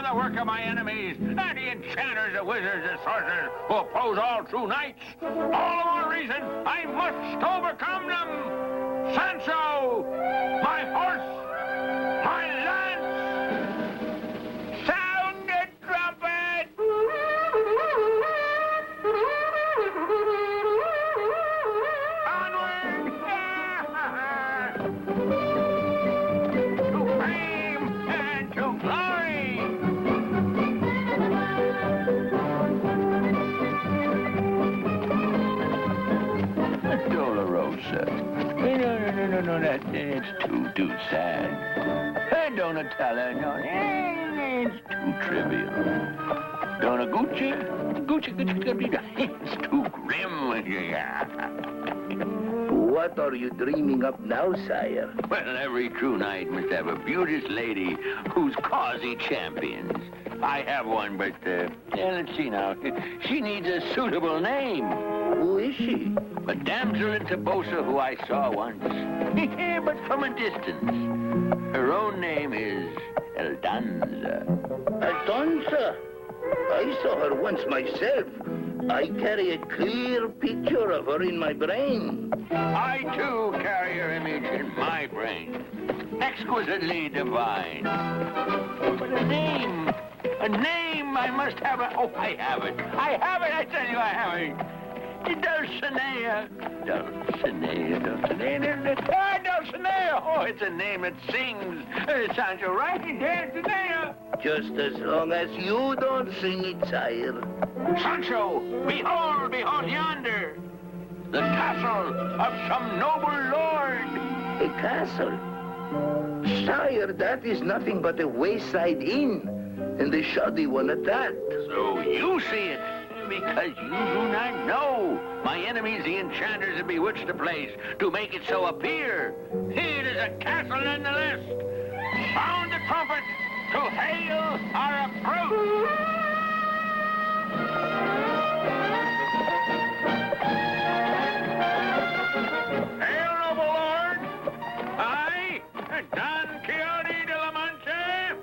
The work of my enemies, and the enchanters, the wizards, the sorcerers who oppose all true knights. All the more reason I must overcome them. Sancho, my horse, my lance, sound the trumpet. Onward! To fame and to glory! Dolorosa. No, it's too sad. Donatella, no, it's too trivial. Donna Gucci, it's too grim. What are you dreaming up now, sire? Well, every true knight must have a beauteous lady whose cause he champions. I have one, but, let's see now. She needs a suitable name. Who is she? A damsel in Tobosa who I saw once, but from a distance. Her own name is Eldanza. Altonza. I saw her once myself. I carry a clear picture of her in my brain. I, too, carry her image in my brain. Exquisitely divine. But a name I must have it. Oh, I have it, I tell you I have it. Dulcinea. Oh, it's a name that sings. Sancho, right? Dulcinea. Just as long as you don't sing it, sire. Sancho, behold yonder. The castle of some noble lord. A castle? Sire, that is nothing but a wayside inn. And a shoddy one at that. So you see it. Because you do not know. My enemies, the enchanters, have bewitched the place to make it so appear. It is a castle nonetheless. Sound the trumpet to hail our approach. Hail, noble lord. I, Don Quixote de la Mancha,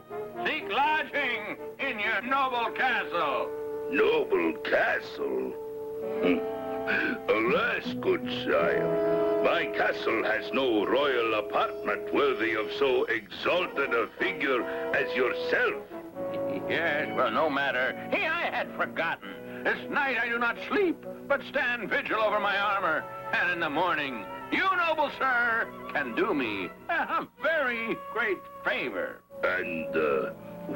seek lodging in your noble castle. Noble castle? Alas, good sire, my castle has no royal apartment worthy of so exalted a figure as yourself. Yes, well, no matter. I had forgotten. This night I do not sleep, but stand vigil over my armor. And in the morning, you, noble sir, can do me a very great favor. And,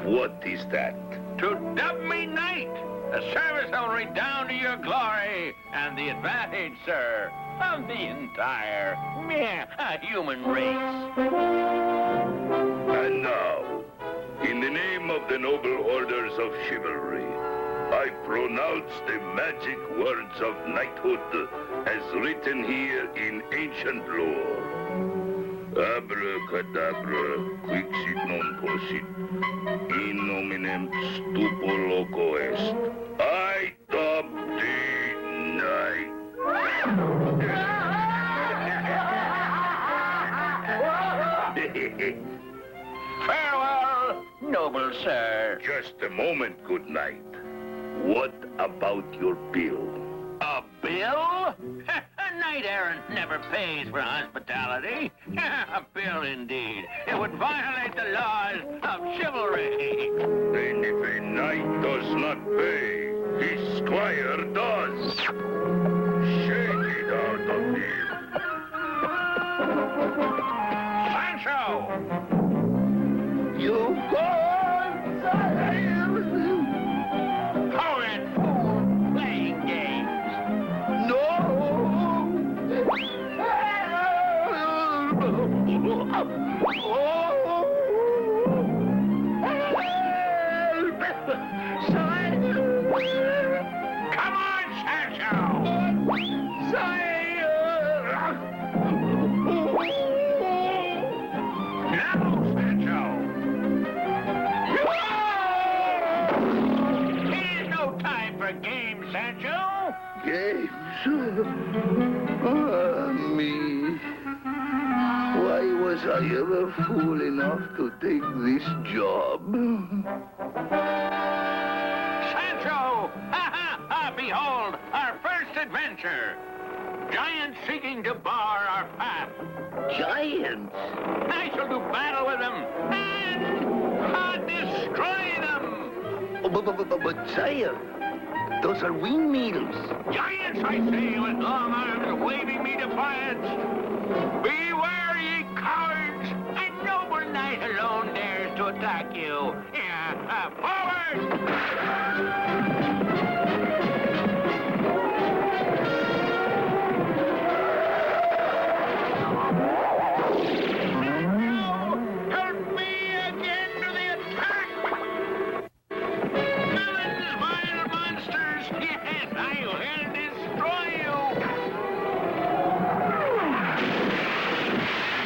what is that? To dub me knight. The service will redound to your glory, and the advantage, sir, of the entire human race. And now, in the name of the noble orders of chivalry, I pronounce the magic words of knighthood as written here in ancient lore. Abracadabra, quixit non possit, in nominem stupo loco est. I dub thee night. Farewell, noble sir. Just a moment, good knight. What about your bill? A bill? A knight-errant never pays for hospitality. A bill, indeed. It would violate the laws of chivalry. Then if a knight does not pay, his squire does. Shake it out of him. Sancho! You gone, sire? Hold it, fool! Playing games. No! Come on, Sancho! Now, Sancho! It is no time for games, Sancho. Games? Ah, me. Why was I ever fool enough to take this job? Sancho! Ha ha! Behold, our first adventure. Giants seeking to bar our path. Giants? I shall do battle with them and destroy them. But sire, those are windmills. Giants, I say, with long arms waving me defiance. Beware, ye cowards! A noble knight alone dares to attack you. Forward! Help me again to the attack! Villains, vile monsters! Yes, I will destroy you!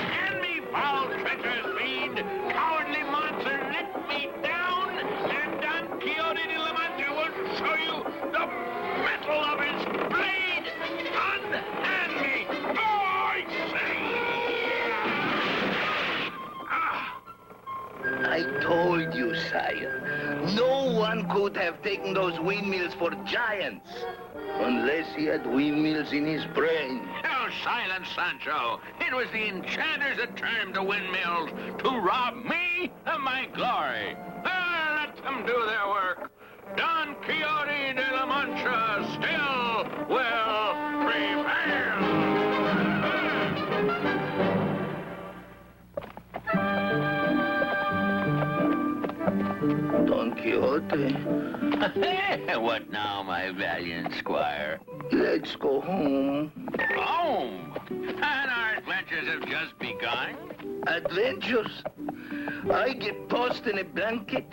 Stand me, foul, treacherous fiend! Cowardly monster, let me down! And Don Quixote de la Mancha will show you the metal of his blade! Unhand me! Oh, I say! I told you, sire. No one could have taken those windmills for giants. Unless he had windmills in his brain. Oh, silence, Sancho. It was the enchanters that turned the windmills to rob me of my glory. Let them do their work. Don Quixote de la Mancha still will prevail. Don Quixote, What now, my valiant squire? let's go home. Home! And our adventures have just begun. Adventures? I get tossed in a blanket.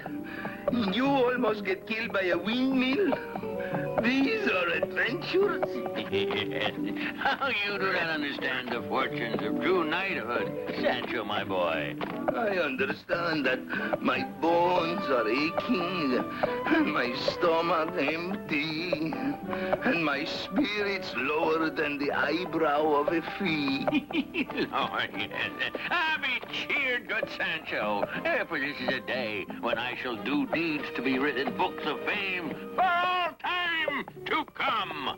You almost get killed by a windmill. These are adventures. How you do not understand the fortunes of true knighthood, Sancho, my boy. I understand that my bones are aching, and my stomach empty, and my spirits lower than the eyebrow of a flea. Lord, yes. Be cheered, good Sancho, for this is a day when I shall do deeds to be written in books of fame for all time to come.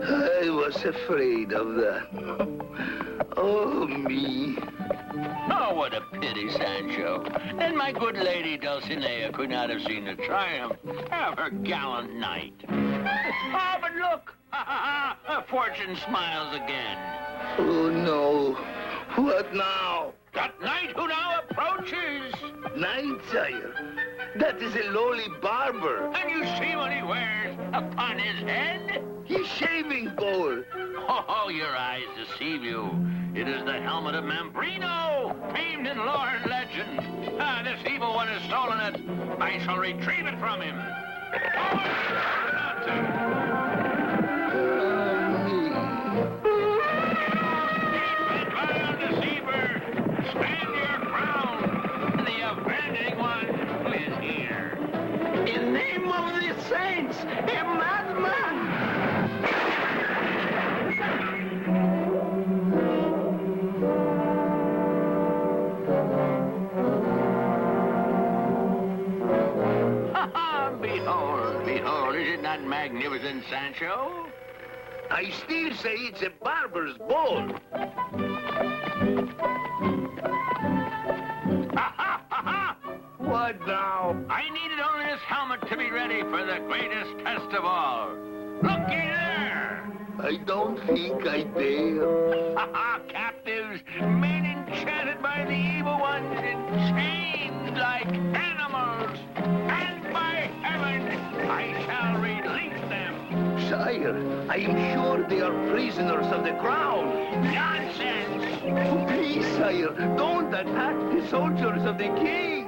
I was afraid of that. Oh, me. Oh, what a pity, Sancho. And my good lady Dulcinea could not have seen the triumph of her gallant knight. Oh, but look! Fortune smiles again. Oh, no. What now? That knight who now approaches. Knight, sire. That is a lowly barber. And you see what he wears upon his head? His shaving bowl. Oh, your eyes deceive you. It is the helmet of Mambrino, famed in lore and legend. This evil one has stolen that, I shall retrieve it from him. Vile deceiver, stand your ground. The avenging one is here. In the name of the saints, a madman! Behold, behold, is it not magnificent, Sancho? I still say it's a barber's ball. What now? I needed only this helmet to be ready for the greatest test of all. Looky there! I don't think I dare. Captives, men enchanted by the evil ones and chained like animals. And by heaven, I shall release them. Sire, I am sure they are prisoners of the crown. Nonsense! Please, sire, don't attack the soldiers of the king.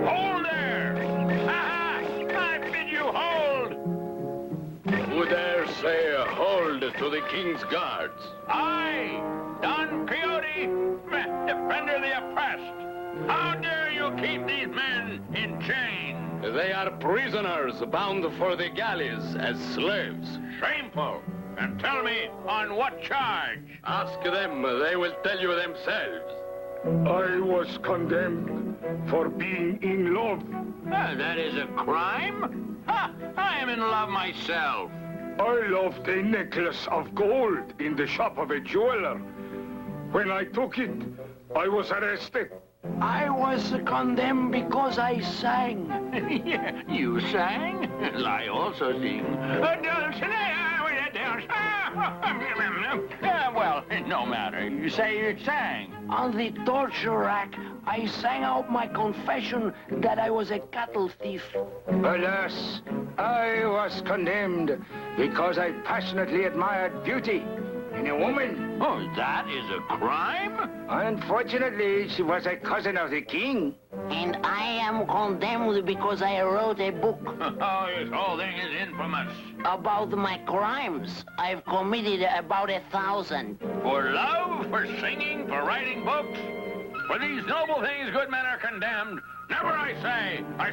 Hold there! I bid you hold! Who dare say hold to the king's guards? I, Don Quixote, defender of the oppressed. How dare you keep these men in chains? They are prisoners bound for the galleys as slaves. Shameful! And tell me, on what charge? Ask them, they will tell you themselves. I was condemned for being in love. That is a crime? I am in love myself. I loved a necklace of gold in the shop of a jeweler. When I took it, I was arrested. I was condemned because I sang. Yeah, you sang? I also sing. Well, no matter. You say you sang. On the torture rack, I sang out my confession that I was a cattle thief. Alas, I was condemned because I passionately admired beauty in a woman. Oh, that is a crime? Unfortunately, she was a cousin of the king. And I am condemned because I wrote a book Oh, this whole thing is infamous. about my crimes. I've committed about 1,000. For love, for singing, for writing books. For these noble things good men are condemned. Never I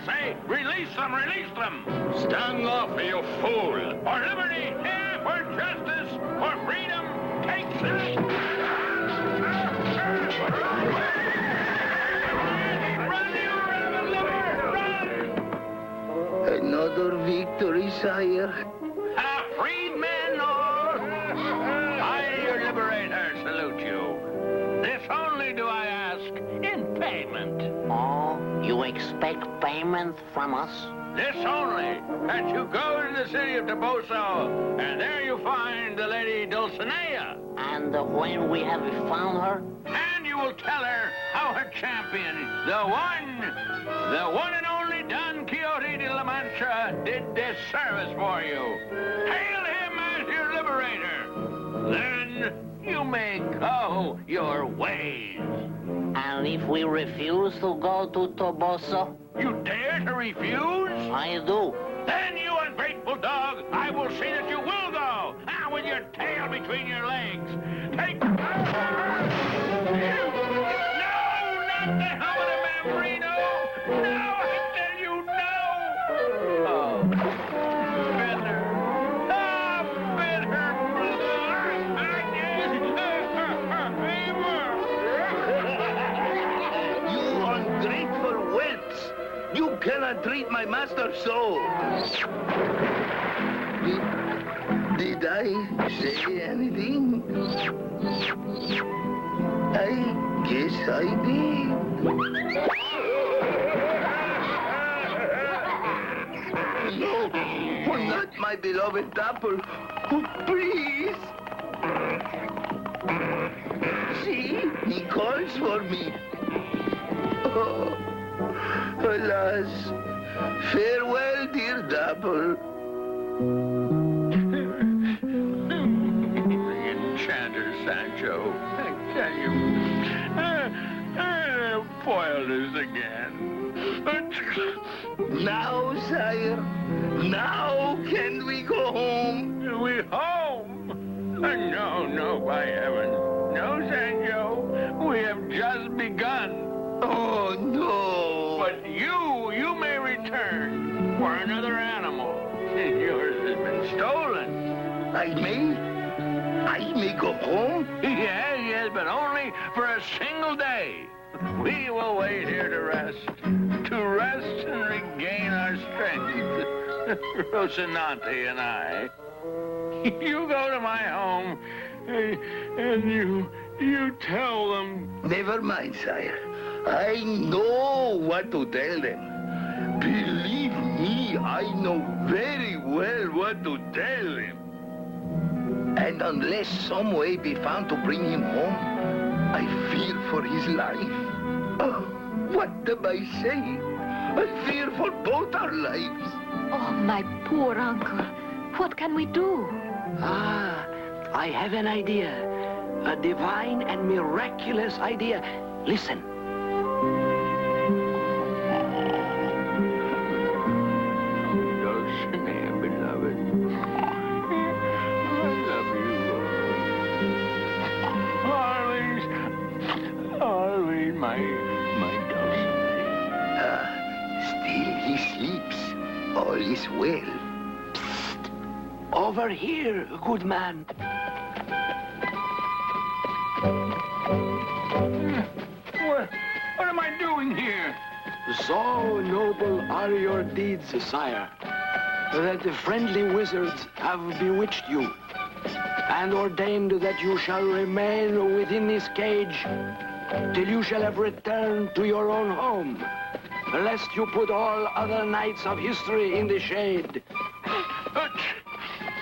say, release them, release them. Stand off, you fool! For liberty, for justice, for freedom, take that. Run, you rebel, run! Another victory, sire. A freedman, or I, your liberator, salute you. This only do I ask in payment. Oh, you expect payment from us? This only, that you go to the city of Toboso, and there you find the lady Dulcinea. And when we have found her? And you will tell her how her champion, the one and only Don Quixote de la Mancha, did this service for you. Hail him as your liberator. Then you may go your ways. And if we refuse to go to Toboso? You dare to refuse? I do. Then, you ungrateful dog, I will see that you will go. Now, with your tail between your legs. Take... No, not the helmet of Mambrino. No, I tell you, no. Oh, bitter. Oh, bitter. You ungrateful whelps. You cannot treat my master so. Did I say anything? I guess I did. No, not my beloved Dapple. Oh, please. See, he calls for me. Oh, alas. Farewell, dear Dapple. The enchanter, Sancho. I tell you, foiled us again. Now, sire, now can we go home? We home? No, by heavens. No, Sancho. We have just begun. Oh, no. But you may return for another animal. Yours has been stolen. I may go home? Yes, but only for a single day. We will wait here to rest and regain our strength. Rocinante and I. You go to my home, and you tell them. Never mind, sire. I know what to tell them. Believe me, I know very well what to tell them. And unless some way be found to bring him home, I fear for his life. Oh, what am I saying? I fear for both our lives. Oh, my poor uncle. What can we do? I have an idea. A divine and miraculous idea. Listen. Dulcinea, beloved. I love you. Always, my Dulcinea. Still he sleeps. All is well. Over here, good man. What am I doing here? So noble are your deeds, sire, that the friendly wizards have bewitched you and ordained that you shall remain within this cage till you shall have returned to your own home, lest you put all other knights of history in the shade.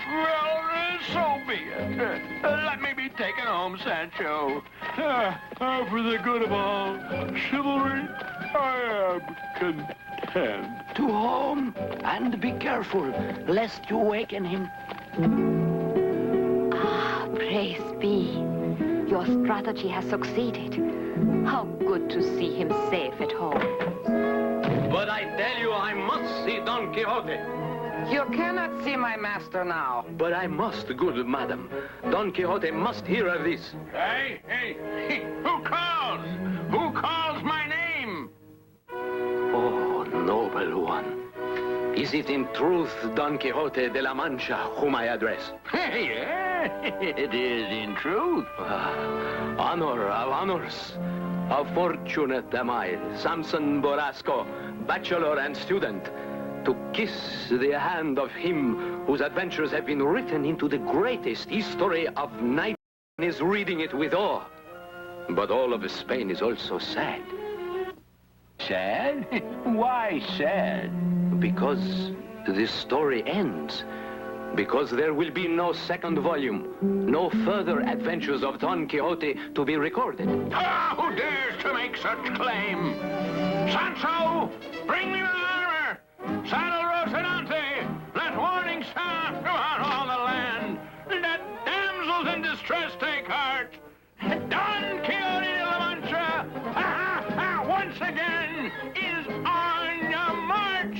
Well, so be it. Let me be taken home, Sancho. For the good of all chivalry, I am content. To home, and be careful, lest you waken him. Ah, praise be. Your strategy has succeeded. How good to see him safe at home. But I tell you, I must see Don Quixote. You cannot see my master now. But I must, good madam. Don Quixote must hear of this. Hey, who calls? Who calls my name? Oh, noble one. Is it in truth Don Quixote de la Mancha whom I address? Yeah, it is in truth. Honor of honors. How fortunate am I, Samson Borrasco, bachelor and student, to kiss the hand of him whose adventures have been written into the greatest history of knight is reading it with awe. But all of Spain is also sad. Sad? Why sad? Because this story ends. Because there will be no second volume, no further adventures of Don Quixote to be recorded. Who dares to make such claim? Sancho, bring me my armor! Saddle Rocinante! Let warning sound throughout all the land! Let damsels in distress take heart! Don Quixote de la Mancha, once again, is on the march!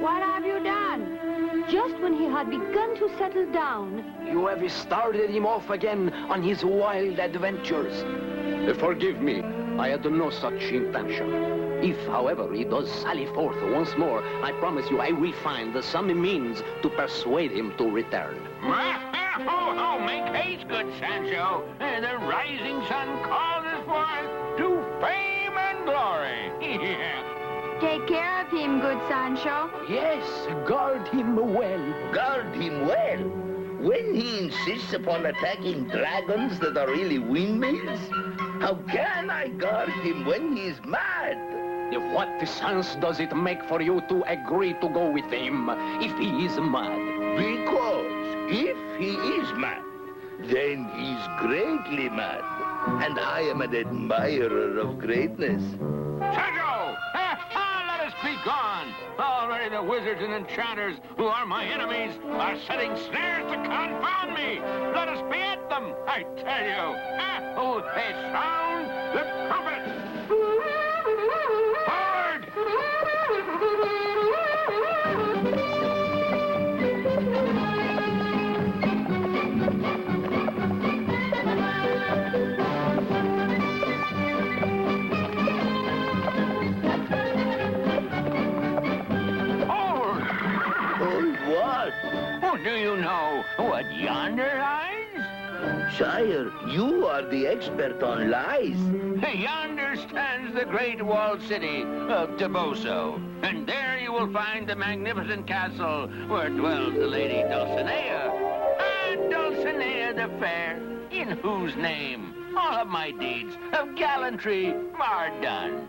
What have you done? Just when he had begun to settle down. You have started him off again on his wild adventures. Forgive me, I had no such intention. If, however, he does sally forth once more, I promise you I will find some means to persuade him to return. Make haste, good Sancho. The rising sun calls us forth to fame and glory. Take care of him, good Sancho. Yes, guard him well. Guard him well. When he insists upon attacking dragons that are really windmills, how can I guard him when he is mad? What sense does it make for you to agree to go with him if he is mad? Because if he is mad, then he's greatly mad. And I am an admirer of greatness. Sancho! Let us be gone! Already the wizards and enchanters, who are my enemies, are setting snares to confound me! Let us be at them, I tell you! They sound the trumpet! What, yonder lies? Sire, you are the expert on lies. Yonder stands the great walled city of Toboso, and there you will find the magnificent castle where dwells the lady Dulcinea. And Dulcinea the fair, in whose name all of my deeds of gallantry are done.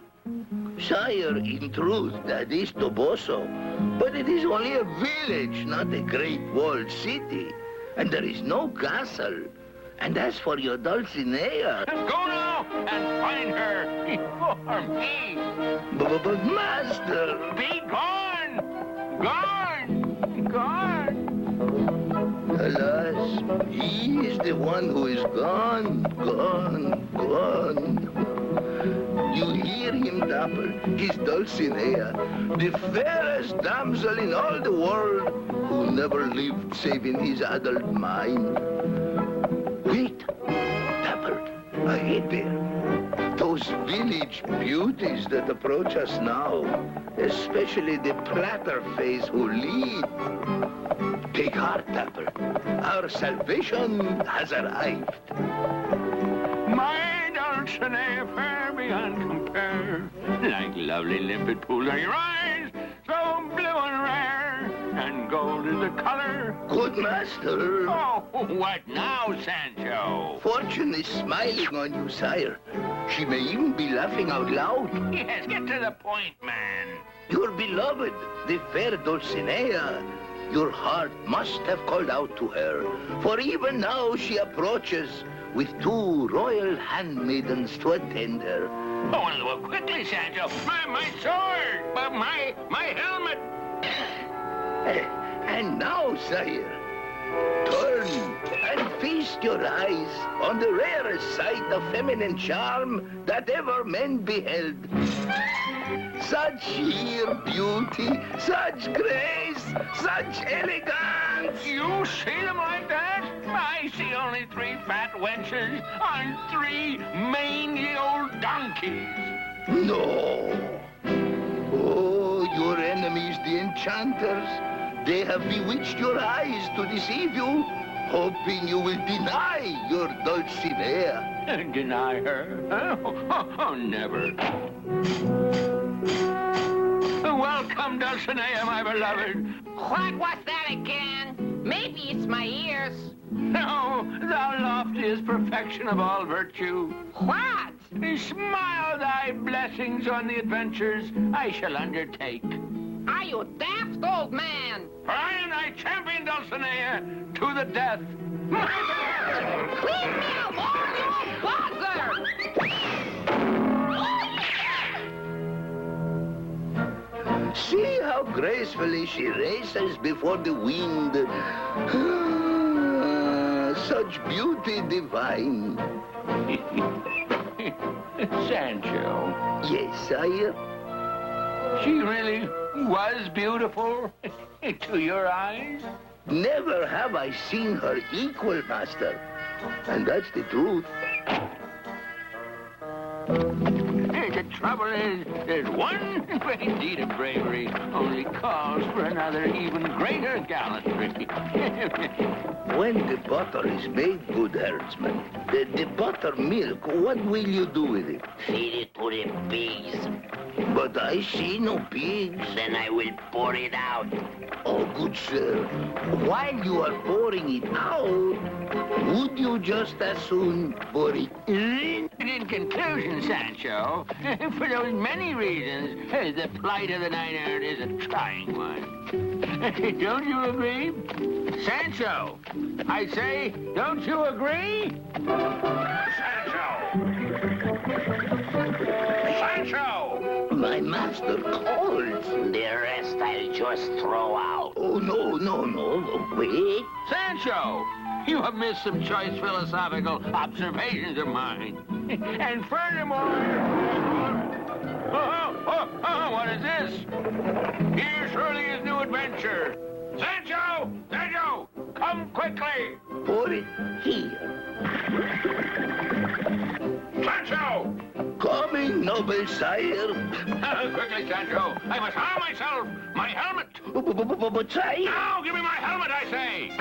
Sire, in truth, that is Toboso. But it is only a village, not a great walled city. And there is no castle. And as for your Dulcinea... Go now and find her before me. But master... Be gone! Gone! Gone! Alas, he is the one who is gone, gone, gone. You hear him, Dapper, his Dulcinea, the fairest damsel in all the world, who never lived save in his adult mind. Wait, Dapper, ahead there. Those village beauties that approach us now, especially the platter face who lead. Take heart, Dapper. Our salvation has arrived. My Dulcinea fair beyond compare, like lovely limpid pools are your eyes, so blue and rare, and gold is the color. Good master. Oh, what now, Sancho? Fortune is smiling on you, sire. She may even be laughing out loud. Yes, get to the point, man. Your beloved, the fair Dulcinea. Your heart must have called out to her, for even now she approaches with 2 royal handmaidens to attend her. Oh, well, quickly, Sancho. My sword! My helmet! And now, sire, turn and feast your eyes on the rarest sight of feminine charm that ever men beheld. Such sheer beauty, such grace, such elegance. You see them like that? I see only 3 fat wenches on 3 mangy old donkeys. No. Oh, your enemies, the enchanters, they have bewitched your eyes to deceive you, hoping you will deny your Dulcinea. Deny her? Oh, never. Welcome, Dulcinea, my beloved. What was that again? Maybe it's my ears. No, thou loftiest perfection of all virtue. What? Smile thy blessings on the adventures I shall undertake. Are you daft, old man? For I am thy champion, Dulcinea, to the death. Leave me alone, you buzzer! See how gracefully she races before the wind. Such beauty divine. Sancho. Yes, sire. She really was beautiful to your eyes? Never have I seen her equal, master. And that's the truth. The trouble is, there's one great deed of bravery only calls for another even greater gallantry. When the butter is made, good herdsman, the buttermilk, what will you do with it? Feed it to the pigs. But I see no pigs. Then I will pour it out. Oh, good sir, while you are pouring it out, would you just as soon pour it in? In conclusion, Sancho, for those many reasons, the plight of the knight-errant is a trying one. Don't you agree? Sancho, I say, don't you agree? Sancho! Sancho! My master calls. The rest I'll just throw out. Oh, no. Wait. Sancho! You have missed some choice philosophical observations of mine. And furthermore... what is this? Here surely is new adventure. Sancho! Sancho! Come quickly! Pour it here. Sancho! Coming, noble sire. Quickly, Sancho. I must arm myself. My helmet. But sire... Now, give me my helmet, I say.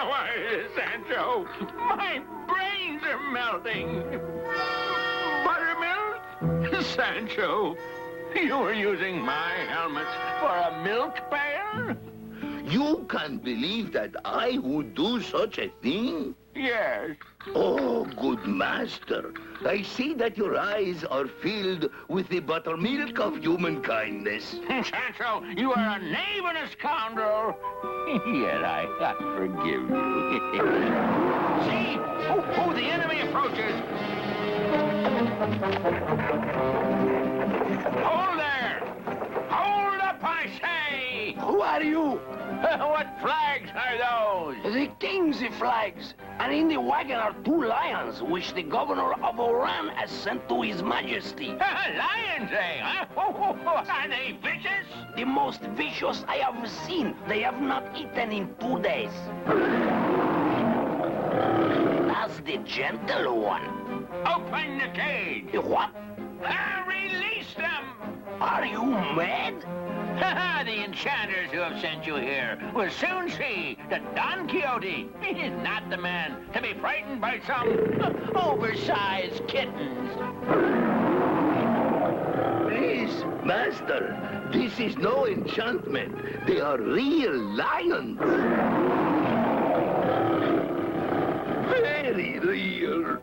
Why, Sancho, my brains are melting. Buttermilk? Sancho, you were using my helmet for a milk pail? You can't believe that I would do such a thing? Yes. Oh, good master. I see that your eyes are filled with the buttermilk of human kindness. Sancho, you are a knave and a scoundrel. Yet I forgive you. See? Oh, the enemy approaches. Hold there! Hold up, I say! Who are you? What flags are those? The king's flags. And in the wagon are 2 lions, which the governor of Oran has sent to his majesty. Lions, eh? Huh? Are they vicious? The most vicious I have seen. They have not eaten in 2 days. That's the gentle one. Open the cage. What? Release them! Are you mad? The enchanters who have sent you here will soon see that Don Quixote is not the man to be frightened by some oversized kittens. Please, master, this is no enchantment. They are real lions. Very real.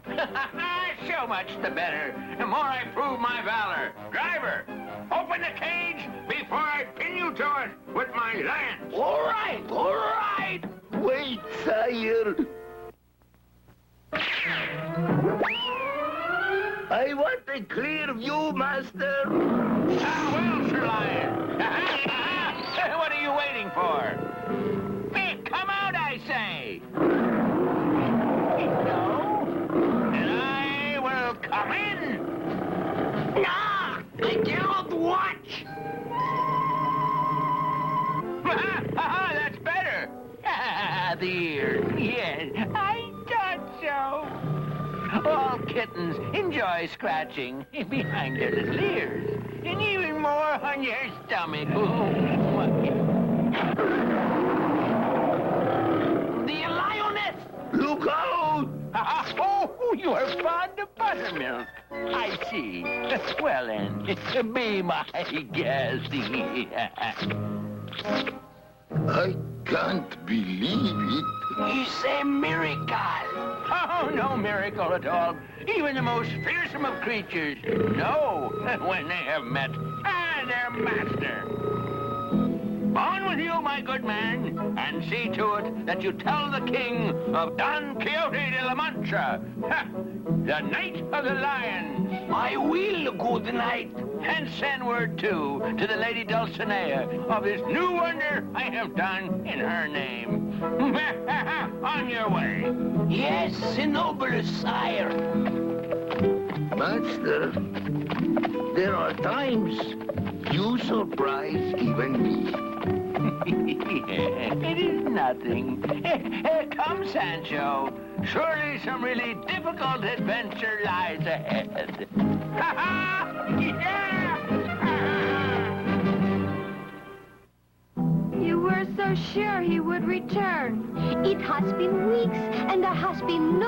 So much the better. The more I prove my valor. Driver, open the cage before I pin you to it with my lance. All right, all right. Wait, sire. I want a clear view, master. Well, Sir Lion. What are you waiting for? Come out, I say. Come in! Nah, I cannot watch! That's better! The ears, yes, I thought so. All kittens enjoy scratching behind their little ears, and even more on your stomach. The lioness! Look out! Oh, you are fond of buttermilk. I see. Well, then, be my guest. I can't believe it. It's a miracle. Oh, no miracle at all. Even the most fearsome of creatures know when they have met their master. On with you, my good man, and see to it that you tell the king of Don Quixote de la Mancha, the Knight of the Lions. I will, good night. And send word, too, to the Lady Dulcinea of this new wonder I have done in her name. On your way. Yes, noble sire. Master, there are times you surprise even me. It is nothing. Come, Sancho. Surely some really difficult adventure lies ahead. You were so sure he would return. It has been weeks, and there has been no